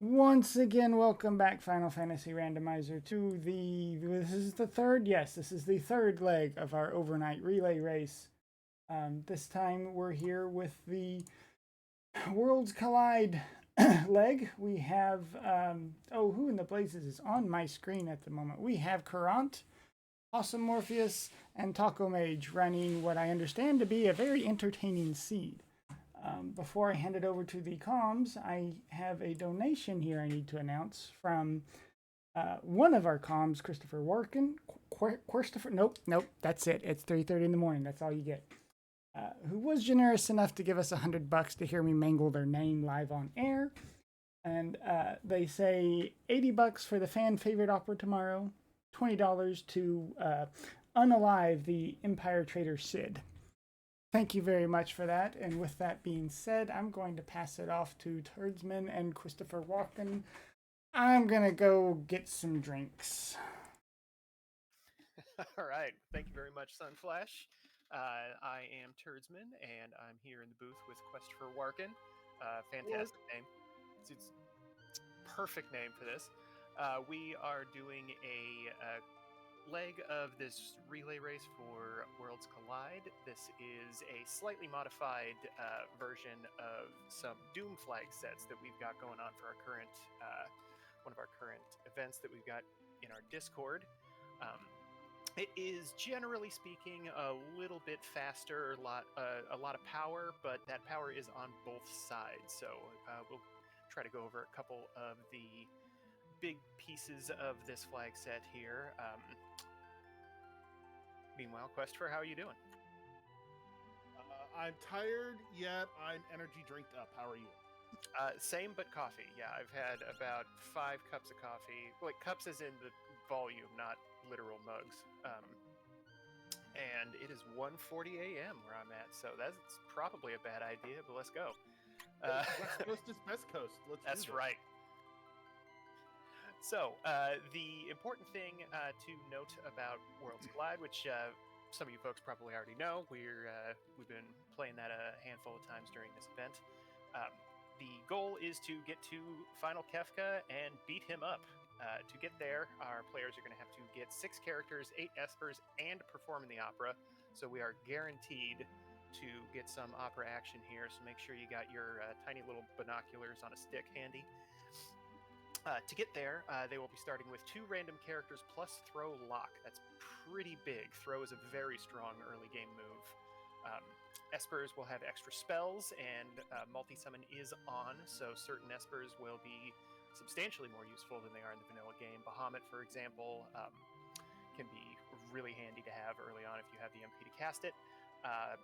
Once again, welcome back, Final Fantasy Randomizer, to this is the third, yes, this is the third leg of our overnight relay race. This time we're here with the Worlds Collide leg. We have, who in the blazes is on my screen at the moment? We have Courant, Awesome Morpheus, and Taco Mage running what I understand to be a very entertaining seed. Before I hand it over to the comms, I have a donation here I need to announce from one of our comms, Christopher Warkin. Christopher, nope, that's it. It's 3:30 in the morning. That's all you get. Who was generous enough to give us $100 to hear me mangle their name live on air. And they say $80 for the fan favorite opera tomorrow, $20 to unalive the Empire Trader Sid. Thank you very much for that. And with that being said, I'm going to pass it off to Turdsman and Christopher Walken. I'm going to go get some drinks. All right. Thank you very much, Sunflash. I am Turdsman, and I'm here in the booth with Christopher Warken. Fantastic name. It's perfect name for this. We are doing a leg of this relay race for Worlds Collide. This is a slightly modified version of some Doom flag sets that we've got going on for our current one of our current events that we've got in our Discord. It is, generally speaking, a little bit faster, a lot of power, but that power is on both sides. So we'll try to go over a couple of the big pieces of this flag set here. Meanwhile, Christopher, how are you doing? I'm tired, yet I'm energy drinked up. How are you? Same, but coffee. Yeah, I've had about 5 cups of coffee. Like, cups as in the volume, not literal mugs. And it is 1:40 a.m. where I'm at, so that's probably a bad idea, but let's go. West Coast is best coast. That's right. So, the important thing to note about Worlds Collide, which some of you folks probably already know, we've been playing that a handful of times during this event. The goal is to get to Final Kefka and beat him up. To get there, our players are going to have to get 6 characters, 8 espers, and perform in the opera. So we are guaranteed to get some opera action here. So make sure you got your tiny little binoculars on a stick handy. To get there, they will be starting with 2 random characters plus throw lock. That's pretty big. Throw is a very strong early game move. Espers will have extra spells, and multi-summon is on, so certain espers will be substantially more useful than they are in the vanilla game. Bahamut, for example, can be really handy to have early on if you have the MP to cast it.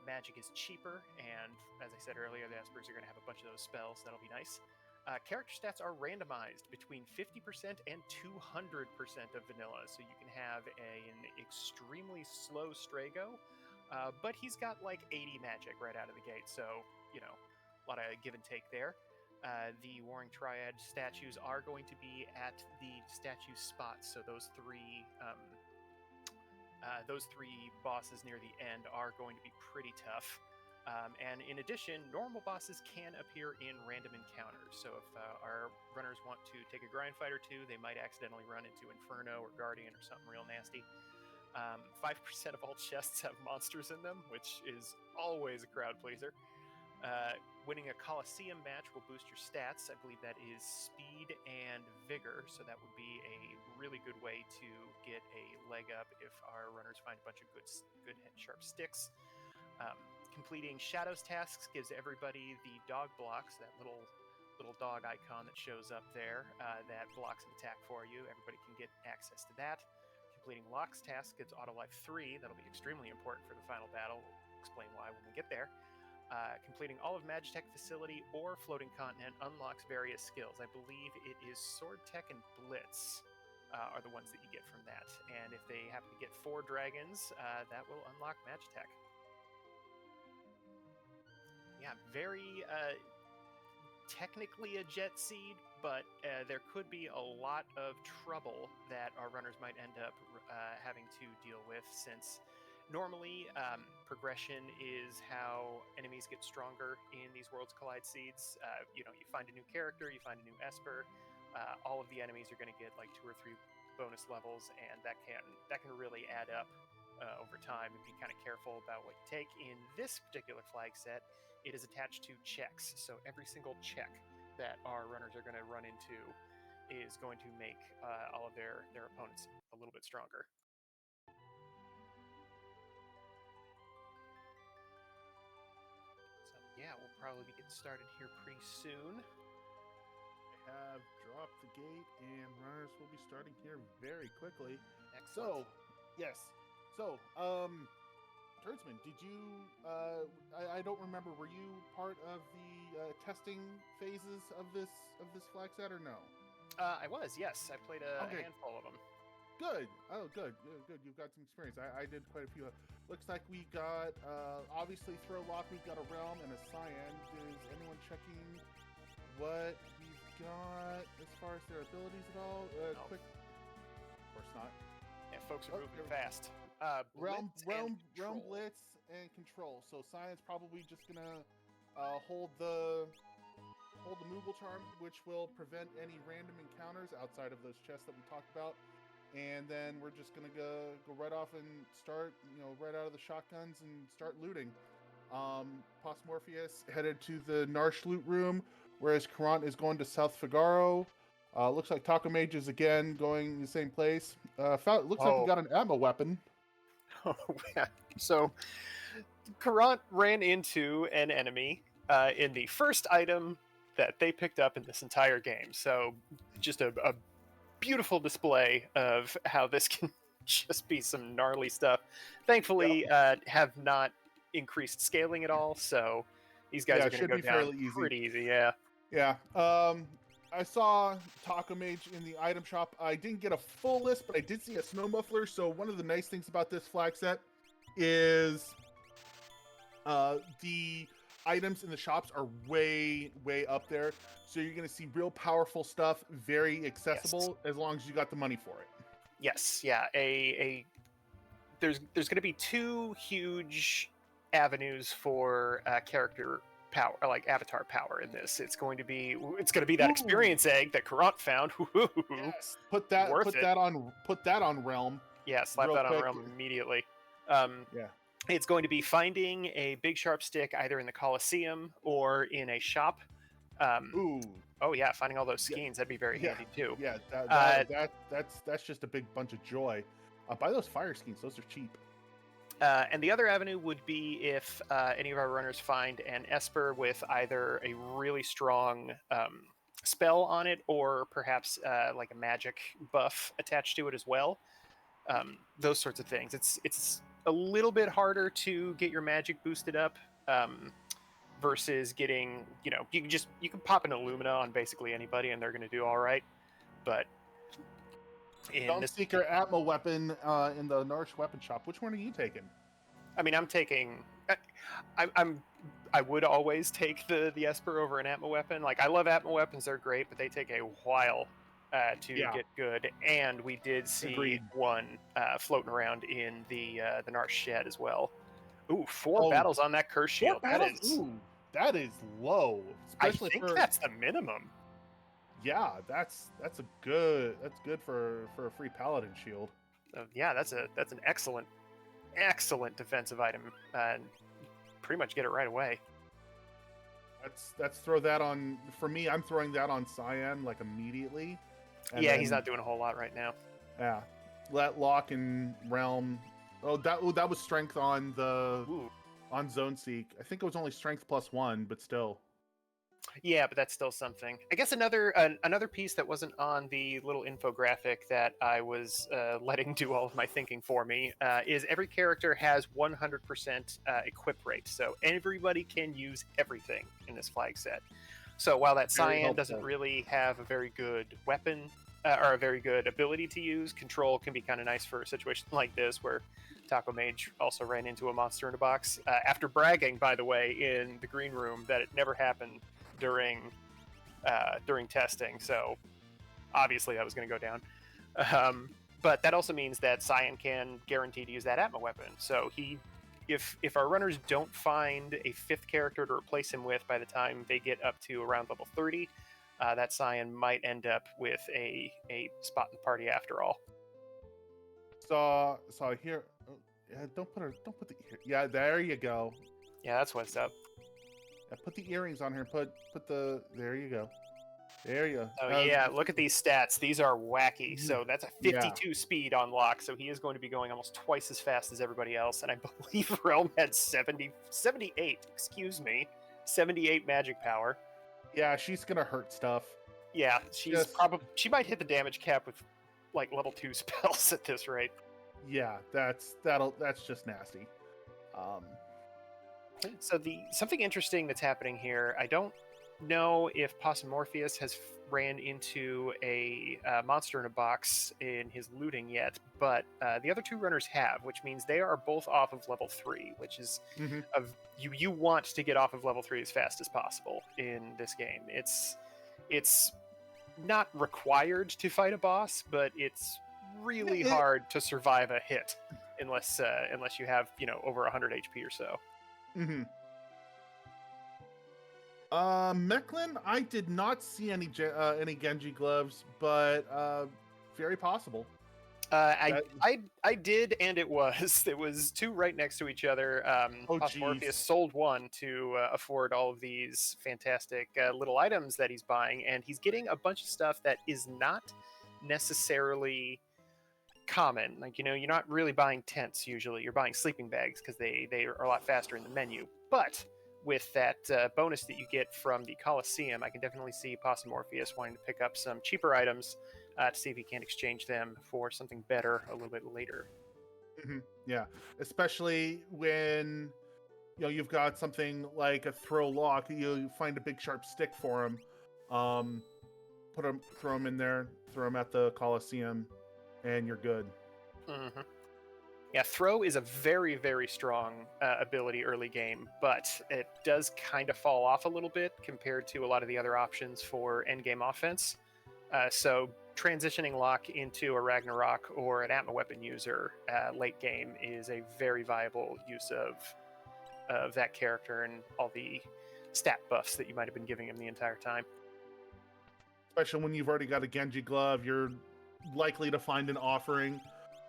Magic is cheaper, and as I said earlier, the espers are going to have a bunch of those spells. That'll be nice. Character stats are randomized between 50% and 200% of vanilla, so you can have an extremely slow Strago, but he's got like 80 magic right out of the gate, so, you know, a lot of give and take there. The Warring Triad statues are going to be at the statue spots, so those three bosses near the end are going to be pretty tough. And in addition, normal bosses can appear in random encounters. So if our runners want to take a grind fight or two, they might accidentally run into Inferno or Guardian or something real nasty. 5% of all chests have monsters in them, which is always a crowd pleaser. Winning a Coliseum match will boost your stats. I believe that is speed and vigor, so that would be a really good way to get a leg up if our runners find a bunch of good sharp sticks. Completing Shadows tasks gives everybody the dog blocks, that little dog icon that shows up there that blocks an attack for you. Everybody can get access to that. Completing Locks task gives Auto Life 3. That'll be extremely important for the final battle. We'll explain why when we get there. Completing all of Magitech Facility or Floating Continent unlocks various skills. I believe it is Sword Tech and Blitz are the ones that you get from that. And if they happen to get 4 dragons, that will unlock Magitech. Yeah, very technically a jet seed, but there could be a lot of trouble that our runners might end up having to deal with, since normally, progression is how enemies get stronger in these Worlds Collide seeds. You find a new character, you find a new Esper. All of the enemies are going to get like 2 or 3 bonus levels, and that can really add up over time. And be kind of careful about what you take. In this particular flag set, it is attached to checks, so every single check that our runners are going to run into is going to make all of their opponents a little bit stronger. So yeah, we'll probably be getting started here pretty soon. I have dropped the gate, and runners will be starting here very quickly. Excellent. Turdsman, did you? I don't remember. Were you part of the testing phases of this flag set, or no? I was, yes. I played a handful of them. Good. Oh, good. You've got some experience. I did quite a few. Looks like we got, obviously, Throw Lock. We've got a Realm and a Cyan. Is anyone checking what we've got as far as their abilities at all? No. Quick. Of course not. Yeah, folks are moving fast. Realm Control. Blitz and Control. So Cyan's probably just gonna hold the Moogle Charm, which will prevent any random encounters outside of those chests that we talked about. And then we're just gonna go right off and start, right out of the shotguns and start looting. Morpheus headed to the Narsh loot room, whereas Karant is going to South Figaro. Looks like Taco Mage is again going the same place. Looks like we got an ammo weapon. Oh, yeah. So, Karant ran into an enemy in the first item that they picked up in this entire game. So, just a beautiful display of how this can just be some gnarly stuff. Thankfully, have not increased scaling at all, so these guys are going to go down pretty easy. Yeah. I saw Taco Mage in the item shop. I didn't get a full list, but I did see a snow muffler. So one of the nice things about this flag set is the items in the shops are way up there. So you're going to see real powerful stuff, very accessible, as long as you got the money for it. Yes, yeah. There's going to be 2 huge avenues for character power, like avatar power in this. It's going to be that experience egg that Karant found. Yes. Put that on Realm. Yeah, slap that on Realm immediately. It's going to be finding a big sharp stick either in the Colosseum or in a shop. Oh yeah, finding all those skeins, that'd be very handy too. Yeah, that's just a big bunch of joy. Buy those fire skeins; those are cheap. And the other avenue would be if any of our runners find an Esper with either a really strong spell on it or perhaps like a magic buff attached to it as well. Those sorts of things. It's a little bit harder to get your magic boosted up versus getting, you can pop an Illumina on basically anybody and they're going to do all right. But Seeker Atmo weapon in the Narsh weapon shop. Which one are you taking? I mean, I'm taking. I would always take the Esper over an Atmo weapon. Like, I love Atmo weapons; they're great, but they take a while to get good. And we did see one floating around in the Narsh shed as well. Ooh, 4 battles on that curse shield. That is low. Especially that's the minimum. Yeah, that's good for a free paladin shield. Yeah, that's an excellent defensive item, and pretty much get it right away. Let's throw that on. For me, I'm throwing that on Cyan like immediately. Yeah, he's not doing a whole lot right now. Yeah, let Lock and Realm. Oh, that was strength on on Zone Seek. I think it was only strength +1, but still. Yeah, but that's still something. I guess another piece that wasn't on the little infographic that I was letting do all of my thinking for me is every character has 100% equip rate, so everybody can use everything in this flag set. So while that Cyan doesn't really have a very good weapon or a very good ability to use, Control can be kind of nice for a situation like this where Taco Mage also ran into a monster in a box after bragging, by the way, in the green room that it never happened during testing, so obviously that was going to go down. but that also means that Cyan can guarantee to use that Atma weapon. So if our runners don't find a 5th character to replace him with by the time they get up to around level 30, that Cyan might end up with a spot in the party after all. So here, yeah, don't put the yeah. There you go. Yeah, that's what's up. Yeah, put the earrings on her. Put the. There you go. There you go. Oh yeah, look at these stats. These are wacky. So that's a 52 Yeah. speed on lock. So he is going to be going almost twice as fast as everybody else. And I believe Realm had 78. Excuse me, 78 magic power. Yeah, she's gonna hurt stuff. Yeah, she might hit the damage cap with like level 2 spells at this rate. Yeah, that's just nasty. So something interesting that's happening here. I don't know if Possum Morpheus has ran into a monster in a box in his looting yet, but the other 2 runners have, which means they are both off of level 3, which is you want to get off of level 3 as fast as possible in this game. It's not required to fight a boss, but it's really hard to survive a hit unless you have over 100 HP or so. Mechlin, I did not see any Genji gloves, but very possible. I did, and it was 2 right next to each other. Morpheus sold 1 to afford all of these fantastic little items that he's buying, and he's getting a bunch of stuff that is not necessarily common. Like, you're not really buying tents usually. You're buying sleeping bags because they are a lot faster in the menu. But with that bonus that you get from the Colosseum, I can definitely see Possum Morpheus wanting to pick up some cheaper items to see if he can exchange them for something better a little bit later. Yeah, especially when you've got something like a throw lock. You find a big sharp stick for him, throw him in there, throw him at the Colosseum, and you're good. Yeah, throw is a very, very strong ability early game, but it does kind of fall off a little bit compared to a lot of the other options for endgame offense. So transitioning lock into a Ragnarok or an Atma weapon user late game is a very viable use of that character and all the stat buffs that you might have been giving him the entire time. Especially when you've already got a Genji glove, you're likely to find an offering.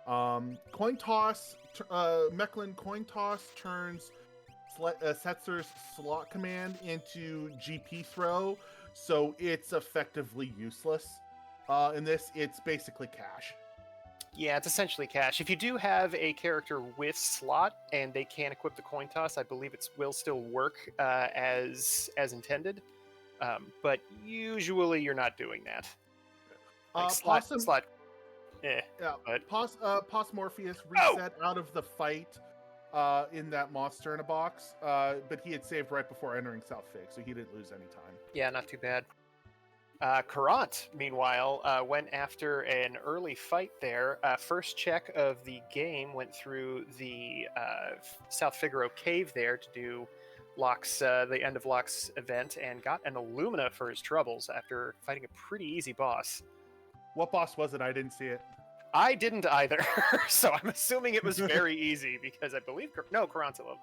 Coin toss, Mechlin coin toss turns Setzer's slot command into GP throw, so it's effectively useless. In this, it's basically cash. Yeah, it's essentially cash. If you do have a character with slot and they can equip the coin toss, I believe it will still work as intended. But usually you're not doing that. Like slot. Pos Morpheus reset out of the fight in that monster in a box, but he had saved right before entering South Fig, so he didn't lose any time. Yeah, not too bad. Karant, meanwhile, went after an early fight there. First check of the game went through the South Figaro cave there to do Locke's, the end of Locke's event, and got an Illumina for his troubles after fighting a pretty easy boss. What boss was it? I didn't see it. I didn't either, so I'm assuming it was very easy because I believe Karant's a level.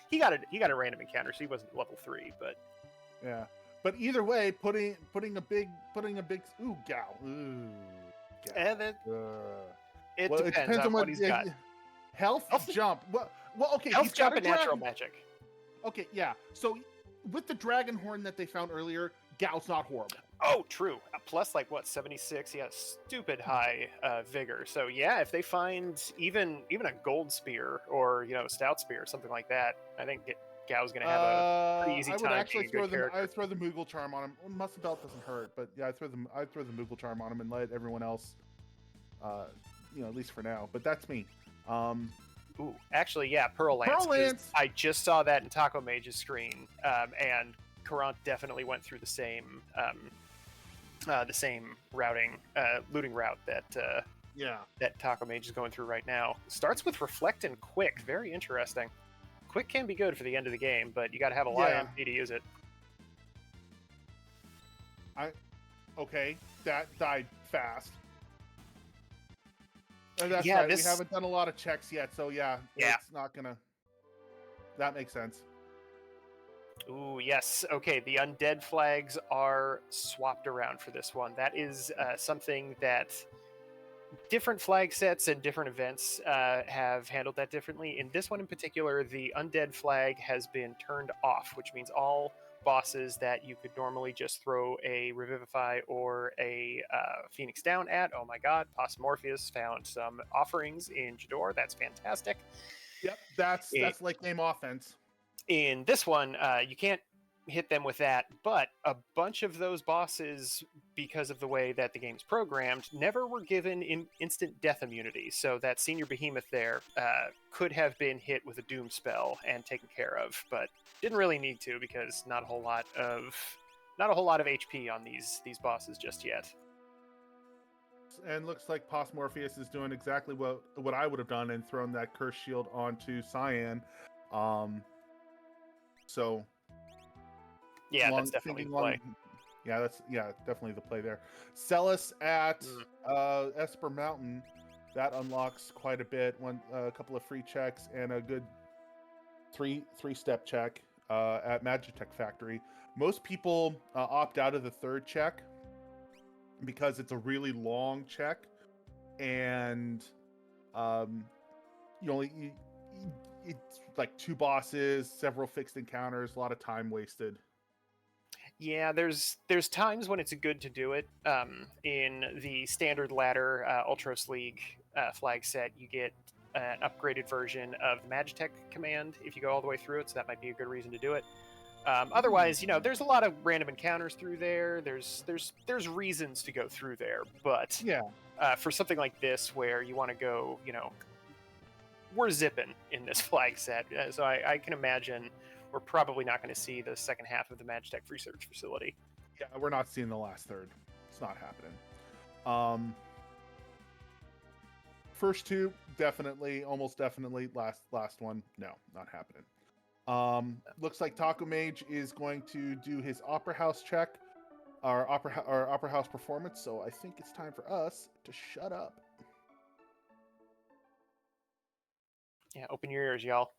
He got a random encounter, so he wasn't level 3, but yeah. But either way, putting a big Gao. And it depends on what he's got. Health jump. Well, okay. Health jump and natural magic. Okay, yeah. So with the dragon horn that they found earlier, Gao's not horrible. Oh, true. Plus, 76. He has stupid high vigor. So yeah, if they find even a gold spear or stout spear or something like that, I think Gao's gonna have a pretty easy time. I would actually throw the Moogle charm on him. Muscle belt doesn't hurt, but yeah, I'd throw the Moogle charm on him and let everyone else, at least for now. But that's me. Ooh, actually, yeah, Pearl Lance. I just saw that in Taco Mage's screen, and Karant definitely went through the same routing, looting route that Taco Mage is going through right now. Starts with Reflect and Quick. Very interesting. Quick can be good for the end of the game, but you got to have a lot of MP to use it. Okay, that died fast. That's Yeah, right. We this. haven't done a lot of checks yet, so yeah, Yeah. it's not gonna. That makes sense. Ooh, yes. Okay, the undead flags are swapped around for this one. That is something that different flag sets and different events have handled that differently. In this one in particular, the undead flag has been turned off, which means all bosses that you could normally just throw a Revivify or a Phoenix down at. Oh my god, Pos Morpheus found some offerings in Jador. That's fantastic. Yep, that's late game offense. In this one, you can't hit them with that, but a bunch of those bosses, because of the way that the game's programmed, never were given instant death immunity. So that senior behemoth there could have been hit with a doom spell and taken care of, but didn't really need to because not a whole lot of HP on these bosses just yet. And looks like Pos Morpheus is doing exactly what I would have done and thrown that curse shield onto Cyan. So Yeah, that's definitely the play. Yeah, that's definitely the play there. Celis at Esper Mountain, that unlocks quite a bit. A couple of free checks and a good three-step check at Magitech Factory. Most people opt out of the third check because it's a really long check, and it's like 2 bosses, several fixed encounters, a lot of time wasted. Yeah, there's times when it's good to do it. In the standard ladder Ultros League flag set, you get an upgraded version of the Magitech command if you go all the way through it, so that might be a good reason to do it. Otherwise, there's a lot of random encounters through there. There's reasons to go through there, but Yeah, for something like this where you want to go, we're zipping in this flag set, so I can imagine we're probably not going to see the second half of the Magitech research facility. yeah, we're not seeing the last third. It's not happening. First 2, definitely, almost definitely. Last one, no, not happening. Looks like Taco Mage is going to do his Opera House check, our Opera House performance. So I think it's time for us to shut up. Yeah, open your ears, y'all.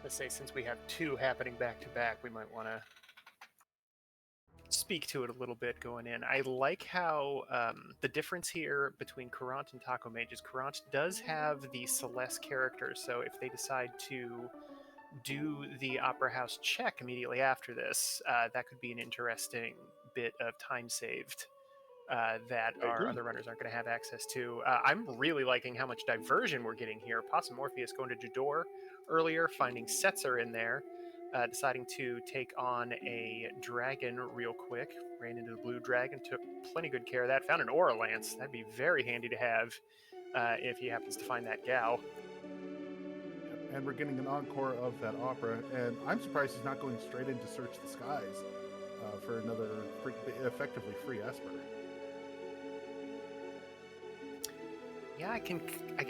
Let's say since we have two happening back to back, we might want to speak to it a little bit going in. I like how the difference here between Courant and Taco Mage is Courant does have the Celeste character, so if they decide to do the Opera House check immediately after this, that could be an interesting bit of time saved that I our agree. other runners aren't going to have access to. I'm really liking how much diversion we're getting here. Possum Morpheus going to Jador earlier, finding Setzer in there, deciding to take on a dragon real quick. Ran into the blue dragon, took plenty good care of that. Found an Aura Lance. That'd be very handy to have if he happens to find that gal. And we're getting an encore of that opera, and I'm surprised he's not going straight into Search the Skies for another effectively free Esper. Yeah, I can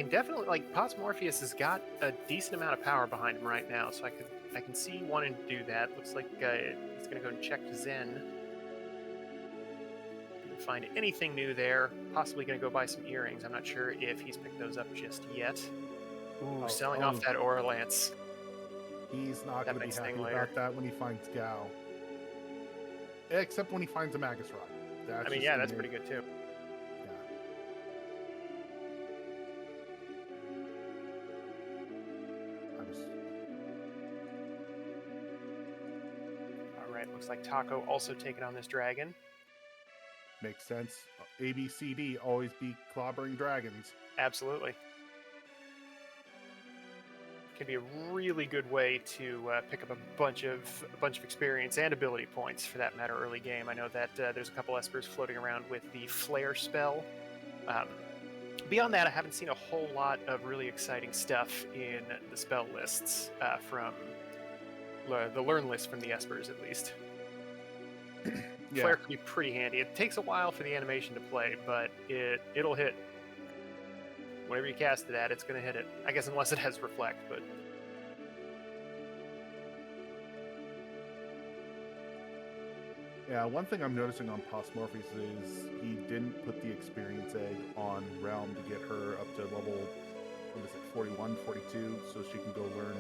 definitely like Pots Morpheus has got a decent amount of power behind him right now, so I can see wanting to do that. Looks like he's gonna go and check Zen. Gonna find anything new there. Possibly gonna go buy some earrings. I'm not sure if he's picked those up just yet. Ooh, selling off that Aura Lance. He's not going to be happy about that when he finds Gao. Except when he finds a Magus Rod. I mean, yeah, that's pretty good too. Alright, looks like Taco also taking on this dragon. Makes sense. ABCD, always be clobbering dragons. Absolutely. Can be a really good way to pick up a bunch of experience and ability points, for that matter, early game. I know that there's a couple Espers floating around with the Flare spell. Beyond that, I haven't seen a whole lot of really exciting stuff in the spell lists from the learn list from the Espers, at least. Yeah. Flare can be pretty handy. It takes a while for the animation to play, but it'll hit. Whenever you cast it at, it's going to hit it. I guess unless it has Reflect, but... Yeah, one thing I'm noticing on Morpheus is he didn't put the experience egg on Realm to get her up to level, 41, 42, so she can go learn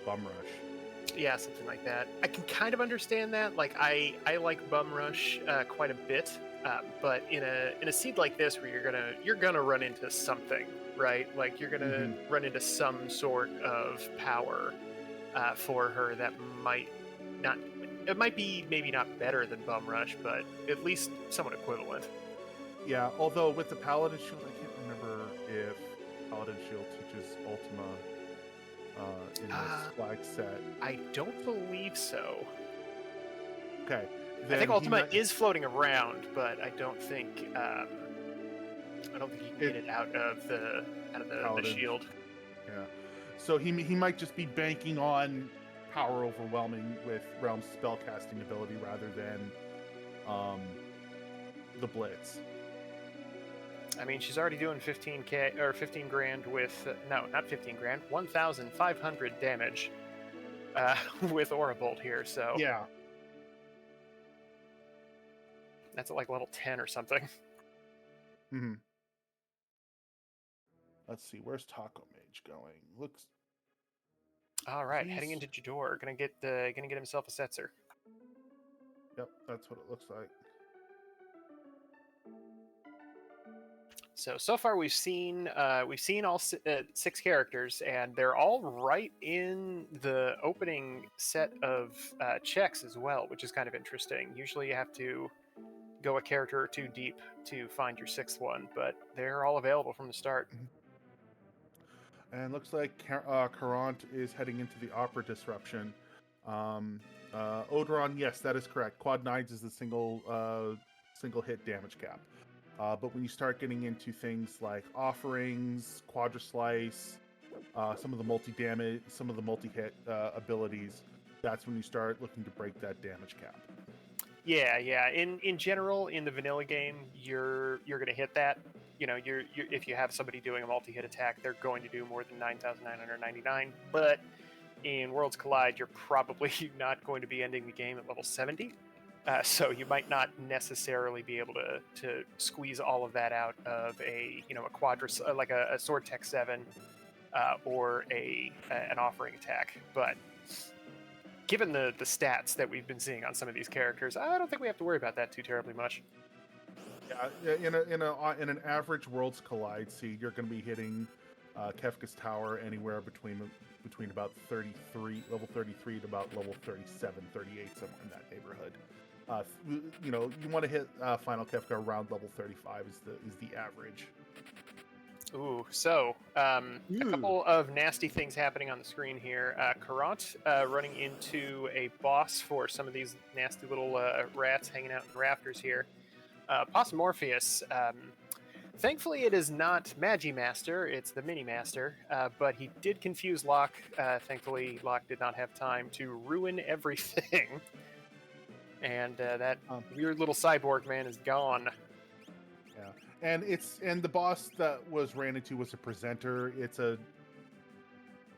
Bum Rush. Yeah, something like that. I can kind of understand that. Like, I like Bum Rush quite a bit. But in a seed like this, where you're gonna run into something, right? Like you're gonna run into some sort of power for her that might not. It might be maybe not better than Bum Rush, but at least somewhat equivalent. Yeah, although with the Paladin Shield, I can't remember if Paladin Shield teaches Ultima in this flag set. I don't believe so. Okay. I think Ultima is floating around, but I don't think you can get it out of the shield. Yeah. So he might just be banking on power overwhelming with Realm's spellcasting ability rather than the Blitz. I mean, she's already doing 15k or 15 grand with no, not 15 grand, 1,500 damage with Aura Bolt here. So yeah. That's at like level 10 or something. Mm-hmm. Let's see, where's Taco Mage going? Looks. All right, heading into Jador, gonna get himself a Setzer. Yep, that's what it looks like. So far we've seen all 6 characters, and they're all right in the opening set of checks as well, which is kind of interesting. Usually you have to go a character or two deep to find your 6th one, but they're all available from the start. And looks like Courant is heading into the Opera Disruption. Odoron, yes, that is correct. Quad 9s is the single hit damage cap. But when you start getting into things like Offerings, Quadra Slice, some of the multi-damage, some of the multi-hit abilities, that's when you start looking to break that damage cap. Yeah. In general, in the vanilla game, you're gonna hit that. You know, you're if you have somebody doing a multi-hit attack, they're going to do more than 9,999. But in Worlds Collide, you're probably not going to be ending the game at level 70. So you might not necessarily be able to squeeze all of that out of a Quadra, like a Sword Tech 7 or an offering attack. But given the stats that we've been seeing on some of these characters, I don't think we have to worry about that too terribly much. Yeah, in an average Worlds Collide seed, you're going to be hitting Kefka's Tower anywhere between about level 33 to about level 37, 38, somewhere in that neighborhood. You want to hit Final Kefka around level 35 is the average. Ooh, so a couple of nasty things happening on the screen here. Karant running into a boss for some of these nasty little rats hanging out in the rafters here. Morpheus. Thankfully, it is not Magimaster, it's the Mini-Master, but he did confuse Locke. Thankfully, Locke did not have time to ruin everything. And that weird little cyborg man is gone. Yeah, and the boss that ran into was a presenter.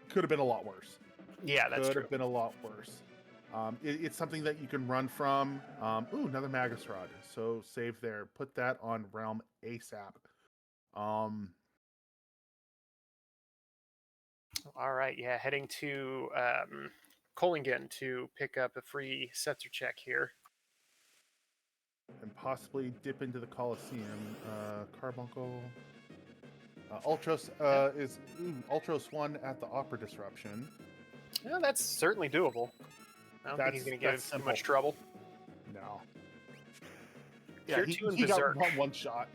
Could have been a lot worse. Yeah, that's true. Could have been a lot worse. It's something that you can run from. Ooh, another Magus Rod. So save there. Put that on Realm ASAP. All right, yeah, heading to Kohlingen to pick up a free Setzer check here. And possibly dip into the Coliseum. Carbuncle. Ultros is Ultros 1 at the Opera Disruption. Well, that's certainly doable. I don't think he's going to give too much trouble. No. Yeah, he got one shot.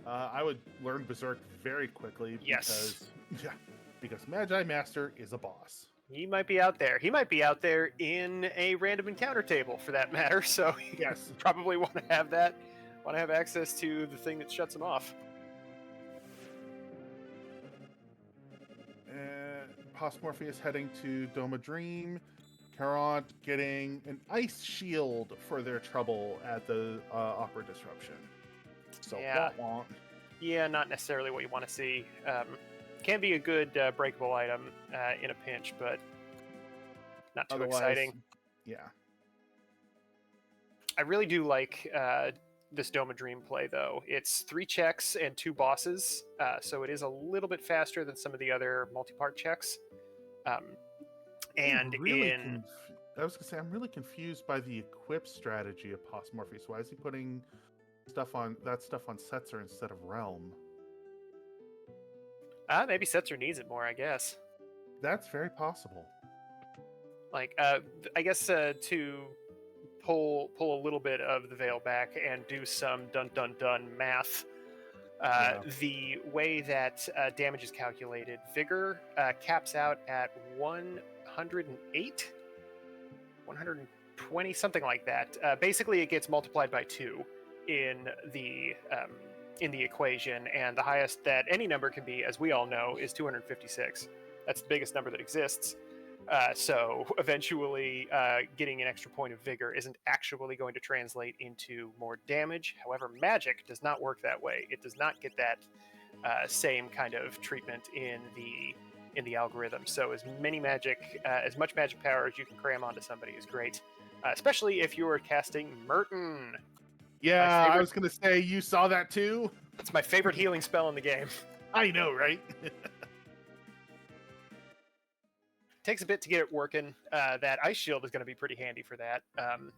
I would learn Berserk very quickly because Magimaster is a boss. He might be out there. He might be out there in a random encounter table, for that matter. So yes, probably want to have that. Want to have access to the thing that shuts him off. Morpheus heading to Doma Dream. Karant getting an ice shield for their trouble at the Opera Disruption. So yeah, not necessarily what you want to see. Can be a good breakable item in a pinch, but not too exciting. Yeah. I really do like this Doma Dream play, though. It's 3 checks and 2 bosses, so it is a little bit faster than some of the other multi-part checks. I was gonna say I'm really confused by the equip strategy of Morpheus. Why is he putting stuff on Setzer instead of Realm? Maybe Setzer needs it more, I guess. That's very possible. Like, I guess to pull a little bit of the veil back and do some dun math. The way that damage is calculated, Vigor caps out at 108, 120, something like that. Basically, it gets multiplied by 2 in the equation, and the highest that any number can be, as we all know, is 256. That's the biggest number that exists. So eventually, getting an extra point of vigor isn't actually going to translate into more damage. However, magic does not work that way. It does not get that same kind of treatment in the algorithm. So as much magic power as you can cram onto somebody is great, especially if you are casting Merton. Yeah, I was gonna say you saw that too. It's my favorite healing spell in the game. I know, right? Takes a bit to get it working. That ice shield is going to be pretty handy for that.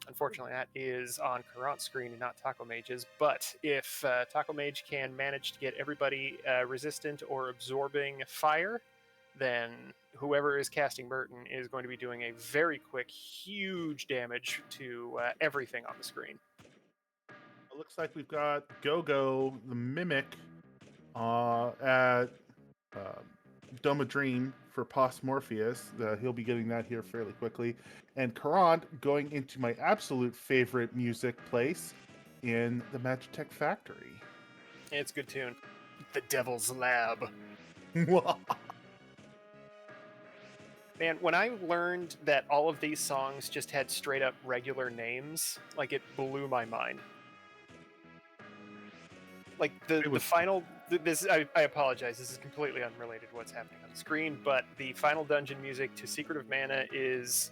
Unfortunately, that is on Karant's screen and not Taco Mage's. But if Taco Mage can manage to get everybody resistant or absorbing fire, then whoever is casting Merton is going to be doing a very quick, huge damage to everything on the screen. It looks like we've got Go-Go, the Mimic, at Doma Dream for Morpheus. He'll be getting that here fairly quickly. And Karant going into my absolute favorite music place in the Magitech Factory. It's a good tune. The Devil's Lab. Man, when I learned that all of these songs just had straight up regular names, like, it blew my mind. Like, the final... I apologize, this is completely unrelated to what's happening on the screen, but the final dungeon music to Secret of Mana is,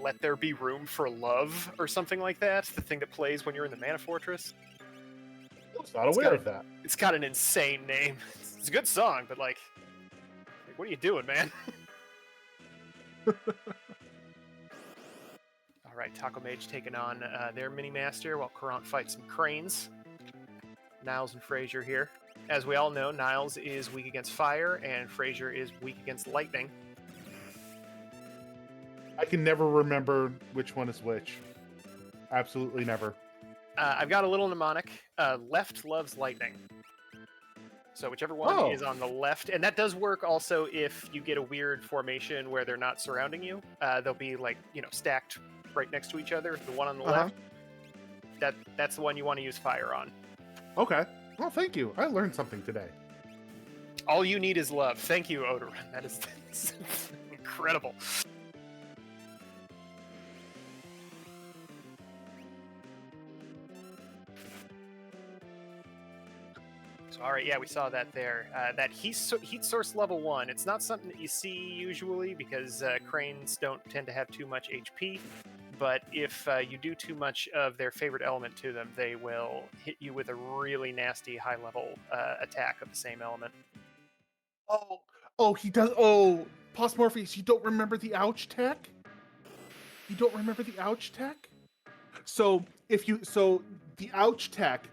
Let There Be Room for Love, or something like that. The thing that plays when you're in the Mana Fortress. was not aware of that. It's got an insane name. It's a good song, but like what are you doing, man? All right, Taco Mage taking on their mini master while Kurant fights some cranes. Niles and Frazier here. As we all know, Niles is weak against fire, and Frazier is weak against lightning. I can never remember which one is which. Absolutely never. I've got a little mnemonic. Left loves lightning. So whichever one is on the left, and that does work also if you get a weird formation where they're not surrounding you. They'll be like, stacked right next to each other. The one on the left, that's the one you want to use fire on. Okay. Well, thank you. I learned something today. All you need is love. Thank you, Odorun. That is incredible. All right, yeah, we saw that there. That heat source level 1. It's not something that you see usually because cranes don't tend to have too much HP. But if you do too much of their favorite element to them, they will hit you with a really nasty high-level attack of the same element. Oh, he does. Oh, Postmorpheus, you don't remember the ouch tech? You don't remember the ouch tech? So the ouch tech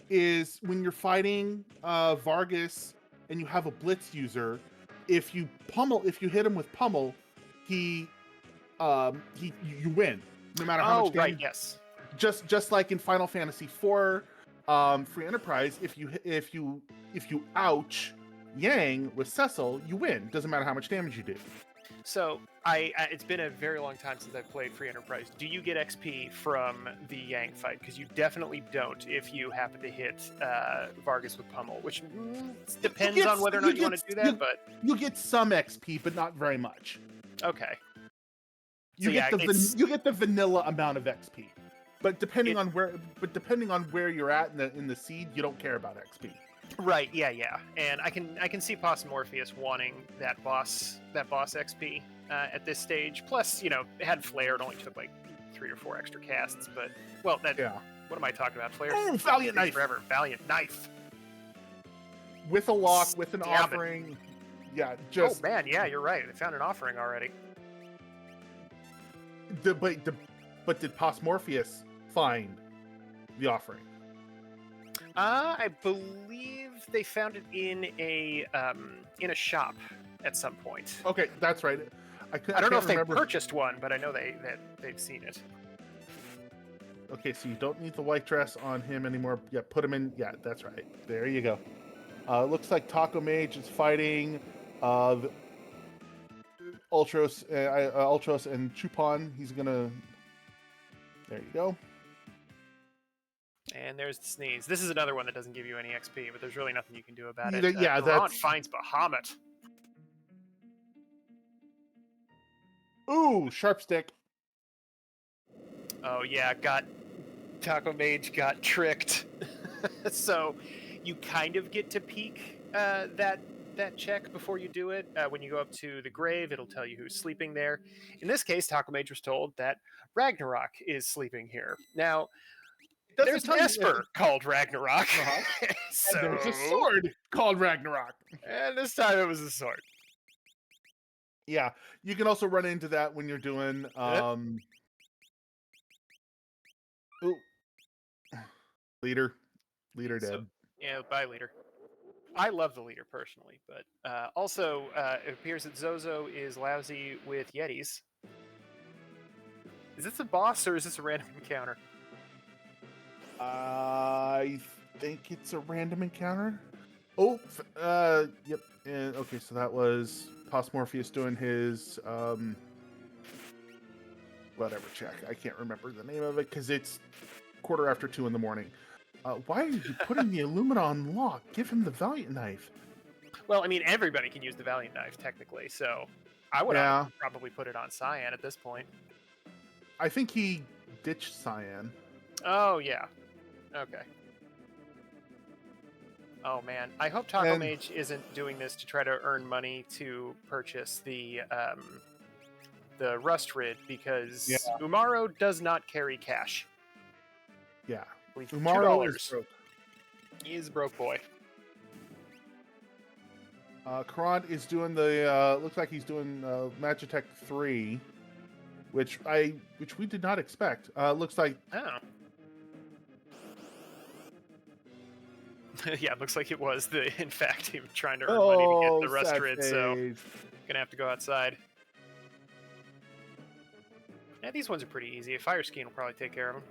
is when you're fighting Vargas and you have a blitz user. If you hit him with pummel, you win, no matter how much damage. Right, yes. Just like in Final Fantasy IV, Free Enterprise, if you ouch Yang with Cecil, you win. Doesn't matter how much damage you do. So it's been a very long time since I've played Free Enterprise. Do you get XP from the Yang fight? Because you definitely don't if you happen to hit Vargas with pummel, which depends on whether or not you want to do that. But you get some XP, but not very much. Okay. You get the vanilla amount of XP, but depending on where you're at in the seed, you don't care about XP. Right, yeah. And I can see Morpheus wanting that boss XP at this stage. Plus, it had Flare, it only took like 3 or 4 extra casts, but what am I talking about? Flare? Oh, Valiant Knife. Forever. Valiant Knife. With a lock, with an offering. Yeah, just oh man, yeah, you're right. They found an offering already. But did Postmorpheus find the offering? I believe they found it in a shop at some point. Okay, that's right. I don't know if they purchased one, but I know they've seen it. Okay, so you don't need the white dress on him anymore. Yeah, put him in. Yeah, that's right. There you go. Looks like Taco Mage is fighting Ultros and Chupon. He's gonna. There you go. And there's the sneeze. This is another one that doesn't give you any XP, but there's really nothing you can do about it. That finds Bahamut. Ooh, sharp stick. Oh yeah, Taco Mage got tricked. So you kind of get to peek that check before you do it. When you go up to the grave, it'll tell you who's sleeping there. In this case, Taco Mage was told that Ragnarok is sleeping here. Now, there's an Esper called Ragnarok. So, and there's a sword called Ragnarok. And this time it was a sword. Yeah, you can also run into that when you're doing Leader dead. Yeah, bye, Leader. I love the Leader personally, but also it appears that Zozo is lousy with Yetis. Is this a boss or is this a random encounter? I think it's a random encounter. Oh, yep. And okay, so that was Postmorpheus doing his whatever check. I can't remember the name of it because it's 2:15 in the morning. Why are you putting the Illumina on lock? Give him the Valiant Knife. Well, I mean, everybody can use the Valiant Knife technically, so I would probably put it on Cyan at this point. I think he ditched Cyan. Oh yeah. Okay. Oh man, I hope Taco Mage isn't doing this to try to earn money to purchase the Rust Rid because Umaro does not carry cash. Yeah, Umaro is broke. He is a broke boy. Karant is doing the looks like he's doing Magitech 3, which we did not expect. Looks like Oh. Yeah, it looks like it was in fact, he was trying to earn money to get the rust sad grid, so face. gonna have to go outside. Yeah, these ones are pretty easy. A fire skiing will probably take care of them.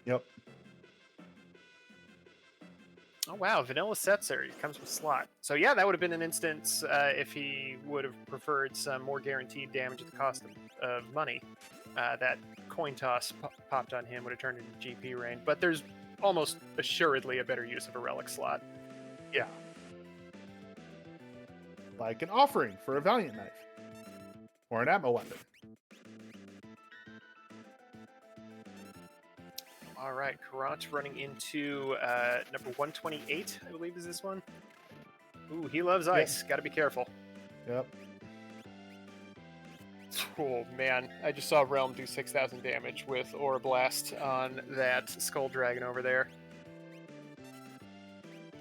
Yep. Oh wow, Vanilla Setzer. He comes with slot. So yeah, that would have been an instance if he would have preferred some more guaranteed damage at the cost of money. That coin toss popped on him would have turned into GP rain. But there's almost assuredly a better use of a relic slot. Yeah. Like an offering for a Valiant Knife. Or an ammo weapon. All right, Karant running into number 128, I believe is this one. Ooh, he loves ice. Got to be careful. Yep. Oh man, I just saw Realm do 6,000 damage with Aura Blast on that Skull Dragon over there.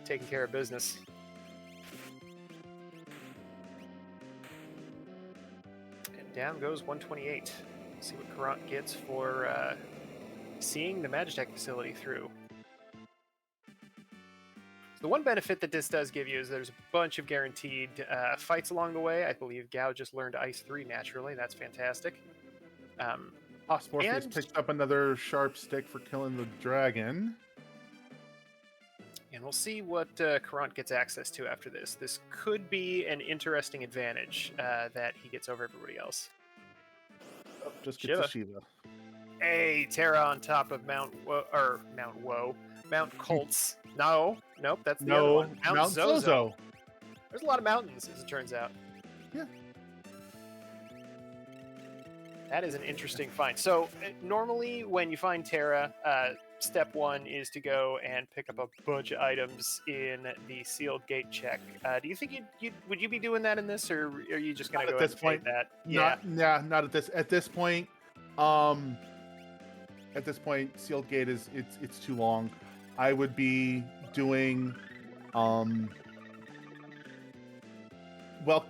Taking care of business. And down goes 128. Let's see what Karant gets for seeing the Magitech facility through. So the one benefit that this does give you is there's a bunch of guaranteed fights along the way. I believe Gao just learned Ice 3 naturally. That's fantastic. Morpheus picked up another sharp stick for killing the dragon. And we'll see what Karant gets access to after this. This could be an interesting advantage that he gets over everybody else. Oh, just gets a Shiva. Hey, Terra on top of Mount Colts. Nope, that's the other one. Mount Zozo. There's a lot of mountains, as it turns out. Yeah. That is an interesting find. So normally when you find Terra, step one is to go and pick up a bunch of items in the sealed gate check. Do you think would you be doing that in this, or are you just going to go ahead and fade that? Not at this. At this point, sealed gate it's too long. I would be doing Welk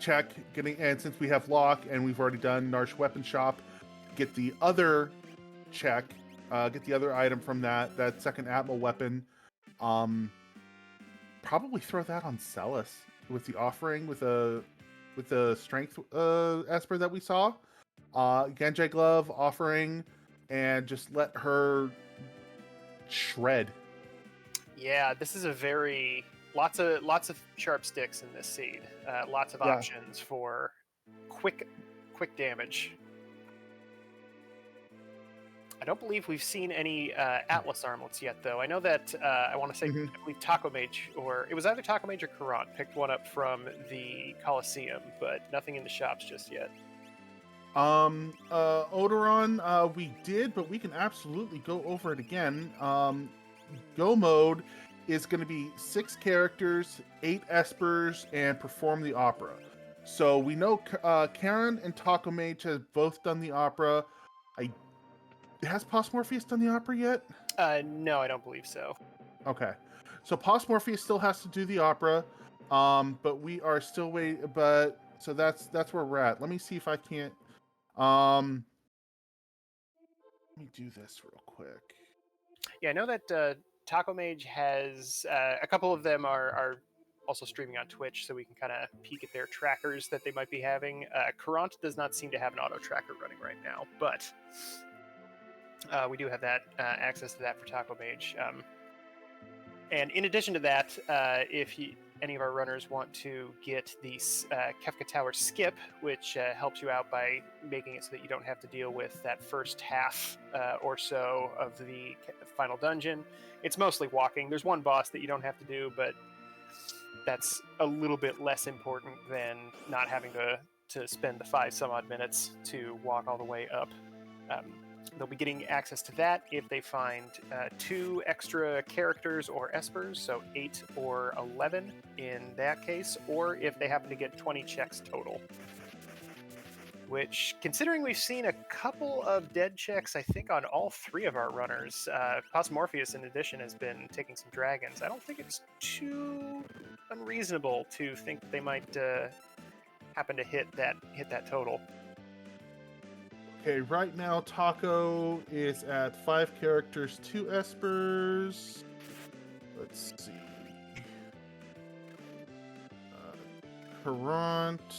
check, and since we have lock and we've already done Narsh weapon shop, get the other check, get the other item from that second Atmo weapon. Probably throw that on Celis with the offering with the strength Esper that we saw. Genjai glove offering, and just let her shred. Yeah, this is a very lots of sharp sticks in this seed. Lots of options for quick damage. I don't believe we've seen any Atlas armlets yet, though. I know that I want to say I believe Taco Mage, or it was either Taco Mage or Karant, picked one up from the Coliseum, but nothing in the shops just yet. Odoron, we did, but we can absolutely go over it again. Go mode is going to be 6 characters, 8 espers, and perform the opera. So we know Karen and Taco Mage have both done the opera. Has Pos Morpheus done the opera yet? No, I don't believe so. Okay, so Pos Morpheus still has to do the opera, but we are still waiting. But so that's where we're at. Let me see if I can't. Let me do this real quick. Yeah, I know that Taco Mage has a couple of them are also streaming on Twitch, so we can kind of peek at their trackers that they might be having. Karant does not seem to have an auto tracker running right now, but we do have that access to that for Taco Mage. And in addition to that, if any of our runners want to get the Kefka Tower skip, which helps you out by making it so that you don't have to deal with that first half or so of the final dungeon. It's mostly walking. There's one boss that you don't have to do, but that's a little bit less important than not having to spend the 5 some odd minutes to walk all the way up. They'll be getting access to that if they find 2 extra characters or espers, so 8 or 11 in that case, or if they happen to get 20 checks total. which, considering we've seen a couple of dead checks, I think, on all 3 of our runners, Cosmorpheus, in addition, has been taking some dragons. I don't think it's too unreasonable to think that they might happen to hit that total. Okay, right now Taco is at 5 characters, 2 espers. Let's see. Current.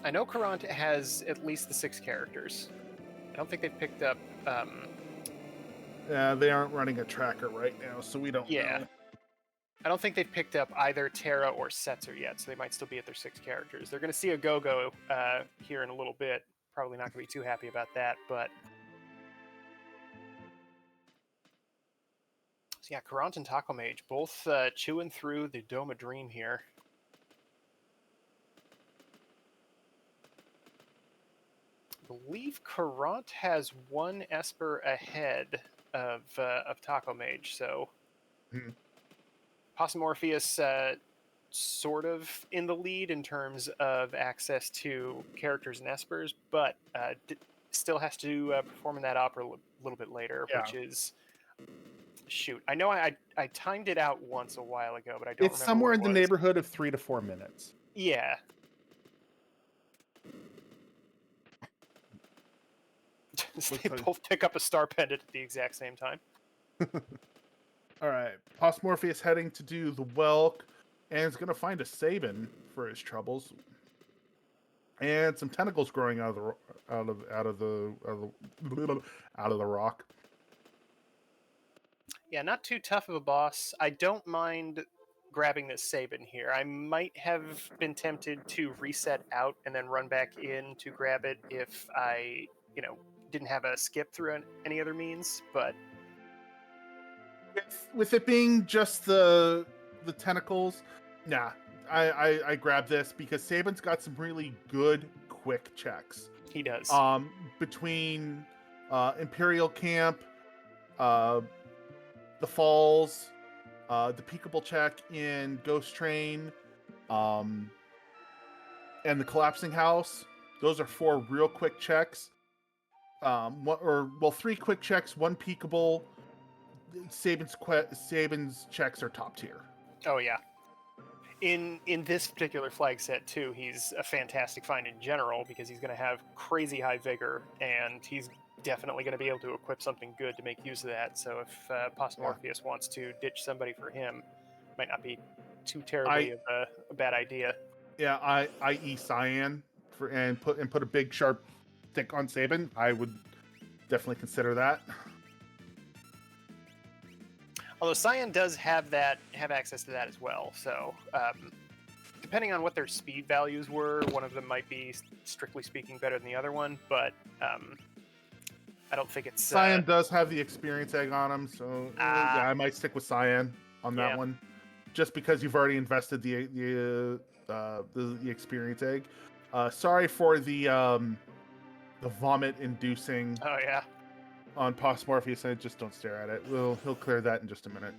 I know Current has at least the 6 characters. I don't think they've picked up. They aren't running a tracker right now, so we don't know. I don't think they've picked up either Terra or Setzer yet, so they might still be at their 6 characters. They're going to see a Go-Go here in a little bit. Probably not going to be too happy about that, but... So yeah, Current and Taco Mage, both chewing through the Dome of Dream here. I believe Current has 1 Esper ahead of Taco Mage, so... Possum Morpheus sort of in the lead in terms of access to characters and espers, but still has to perform in that opera a little bit later, which is... Shoot, I know I timed it out once a while ago, but I don't remember. It's somewhere what in the neighborhood of 3 to 4 minutes. Yeah. They both pick up a star pendant at the exact same time. All right, Postmorpheus heading to do the Welk, and is going to find a Sabin for his troubles, and some tentacles growing out of the rock. Yeah, not too tough of a boss. I don't mind grabbing this Sabin here. I might have been tempted to reset out and then run back in to grab it if I, didn't have a skip through any other means, but... With it being just the tentacles, nah, I grabbed this because Sabin's got some really good quick checks. He does. Between Imperial Camp, the Falls, the Peekable check in Ghost Train, and the Collapsing House. Those are 4 real quick checks. 3 quick checks, 1 Peekable. Sabin's checks are top tier. Oh yeah. In this particular flag set too, he's a fantastic find in general because he's going to have crazy high vigor, and he's definitely going to be able to equip something good to make use of that. So if Possum Morpheus wants to ditch somebody for him, might not be too terribly of a bad idea. Yeah, i.e. Cyan and put a big sharp stick on Sabin. I would definitely consider that. Although Cyan does have access to that as well, so depending on what their speed values were, one of them might be, strictly speaking, better than the other one, but I don't think it's... Cyan does have the experience egg on him, so I might stick with Cyan on that one, just because you've already invested the experience egg. Sorry for the vomit-inducing... Oh, yeah. On Postmorpheus, I just don't stare at it. He'll clear that in just a minute.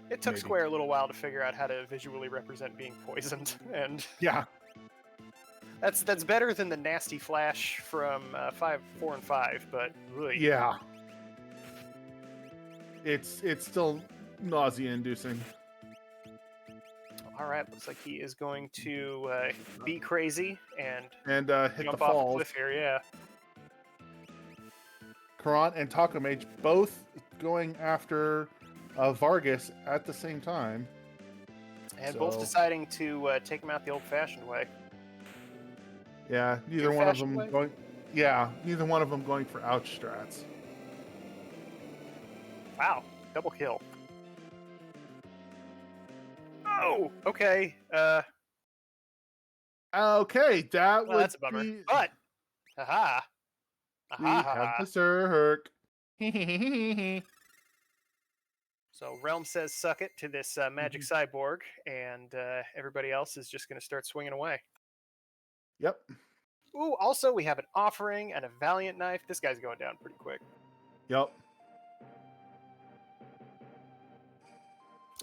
It took Square a little while to figure out how to visually represent being poisoned, and yeah, that's better than the nasty flash from 4 and 5. But really, yeah, it's still nausea-inducing. All right, looks like he is going to be crazy and hit jump the off falls. the cliff here. Yeah. Current and Taco Mage both going after Vargas at the same time. And both deciding to take him out the old-fashioned way. Yeah, neither one of them going... Yeah, neither one of them going for ouch strats. Wow, double kill. Oh, okay. Okay, that's a bummer. But, haha. We have the Zerk. So Realm says suck it to this magic cyborg, and everybody else is just going to start swinging away. Yep. Ooh, also we have an offering and a Valiant Knife. This guy's going down pretty quick. Yep.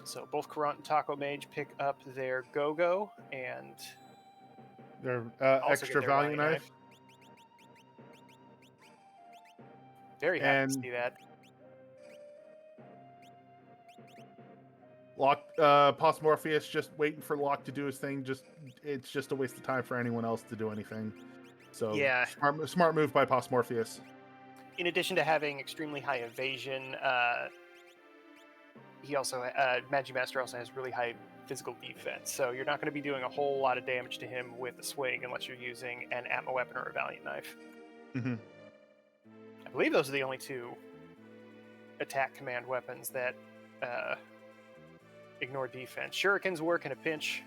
So both Kurant and Taco Mage pick up their Go-Go, and Their Also extra get their value knife. Very happy And to see that. Locke, Pos Morpheus just waiting for Locke to do his thing. It's just a waste of time for anyone else to do anything. So Yeah. smart move by Pos Morpheus. In addition to having extremely high evasion, he also Magimaster also has really high physical defense. So you're not going to be doing a whole lot of damage to him with a swing unless you're using an Atma weapon or a Valiant knife. Mm-hmm. I believe those are the only two attack command weapons that ignore defense. Shurikens work in a pinch.